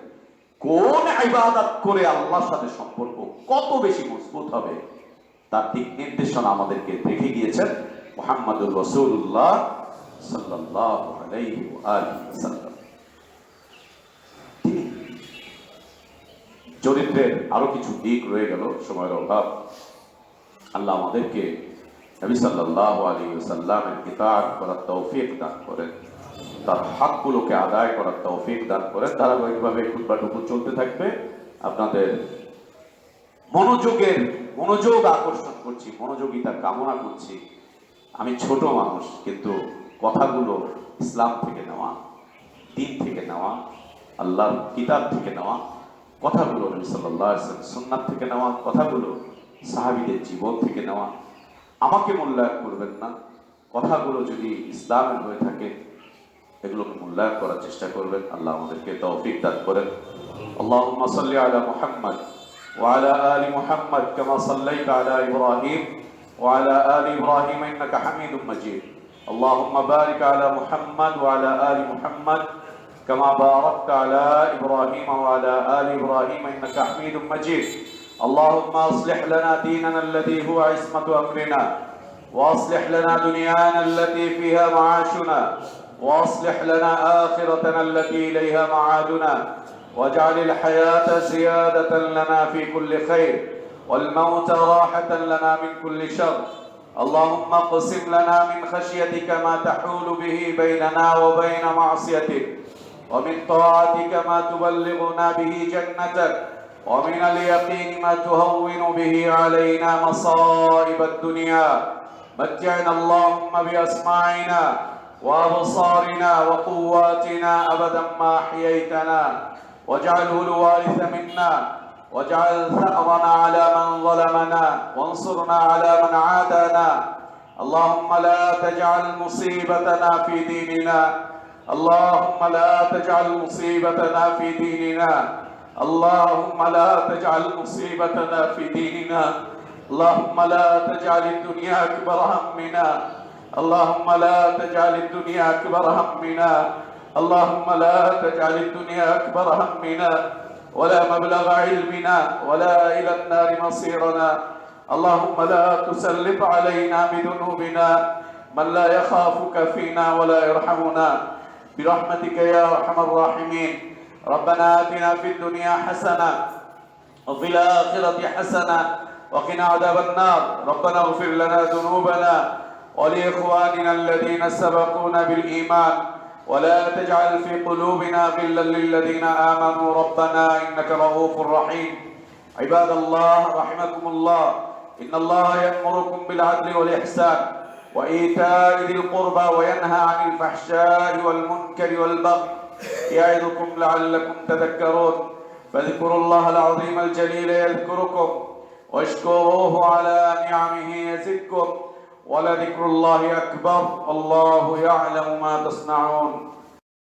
কোন ইবাদত করে আল্লাহর সাথে সম্পর্ক কত বেশি মজবুত হবে, তার দিক নির্দেশনা আমাদেরকে রেখে গিয়েছেন মুহাম্মদুর রাসূলুল্লাহ সাল্লাল্লাহু আলাইহি ওয়াসাল্লাম। চরিত্রের আরো কিছু দিক রয়ে গেল, সময়ের অভাব। আল্লাহ আমাদেরকে নবী সাল্লাল্লাহু আলাইহি ওয়াসাল্লামের ইতাআত করার তৌফিক দান করেন, তার হকগুলোকে আদায় করার তৌফিক দান করেন। ধারাবাহিকভাবে খুতবাটুকু চলতে থাকবে। আপনাদের মনোযোগ আকর্ষণ করছি, মনোযোগিতা কামনা করছি। আমি ছোট মানুষ, কিন্তু কথাগুলো ইসলাম থেকে নেওয়া, দ্বীন থেকে নেওয়া, আল্লাহর কিতাব থেকে নেওয়া কথাগুলো, নবী সাল্লাল্লাহু আলাইহি ওয়াসাল্লাম সুন্নাত থেকে নেওয়া কথাগুলো, সাহাবীদের জীবন থেকে নেওয়া। আমাকে মূল্যায়ন করবেন না, কথাগুলো যদি ইসলামের হয়ে থাকে এগুলোকে মূল্যায়ন করার চেষ্টা করবেন। আল্লাহ আমাদেরকে তৌফিক দান করেন। আল্লাহুম্মা সাল্লি আলা মুহাম্মদ ওয়া আলা আলি মুহাম্মদ কামা সাল্লাইতা আলা ইব্রাহিম ওয়া আলা আলি ইব্রাহিম ইন্নাকা হামিদুম মাজিদ। আল্লাহুম্মা বারিক আলা মুহাম্মদ ওয়া আলা আলি মুহাম্মদ كما باركت على إبراهيم وعلى آل إبراهيم إنك حميد مجيد. اللهم أصلح لنا ديننا الذي هو عصمة أمرنا، وأصلح لنا دنيانا التي فيها معاشنا، وأصلح لنا آخرتنا التي إليها معادنا، واجعل الحياة زيادة لنا في كل خير، والموت راحة لنا من كل شر. اللهم اقسم لنا من خشيتك ما تحول به بيننا وبين معصيتك، ومن طاعتك ما تبلغنا به جنتك، ومن اليقين ما تهون به علينا مصائب الدنيا. متعنا اللهم بأسماعنا وأبصارنا وقواتنا أبدا ما أحييتنا، واجعله الوارث منا، واجعل ثأرنا على من ظلمنا، وانصرنا على من عادانا. اللهم لا تجعل مصيبتنا في ديننا، اللهم لا تجعل مصيبتنا في ديننا، اللهم لا تجعل مصيبتنا في ديننا. اللهم لا تجعل الدنيا أكبر همنا، اللهم لا تجعل الدنيا أكبر همنا، اللهم لا تجعل الدنيا أكبر همنا ولا مبلغ علمنا ولا إلى النار مصيرنا. اللهم لا تسلط علينا بذنوبنا من لا يخافك فينا ولا يرحمنا، برحمتك يا أرحم الراحمين. ربنا آتنا في الدنيا حسنة وفي الآخرة حسنة وقنا عذاب النار. ربنا اغفر لنا ذنوبنا ولإخواننا الذين سبقونا بالإيمان، ولا تجعل في قلوبنا غلا للذين آمنوا ربنا إنك رؤوف رحيم. عباد الله رحمكم الله، إن الله يأمركم بالعدل والإحسان وإيتاء ذي القربى وينهى عن الفحشاء والمنكر والبغي يعظكم لعلكم تذكرون. فاذكروا الله العظيم الجليل يذكركم، واشكروه على نعمه يزدكم، ولذكر الله أكبر والله يعلم ما تصنعون.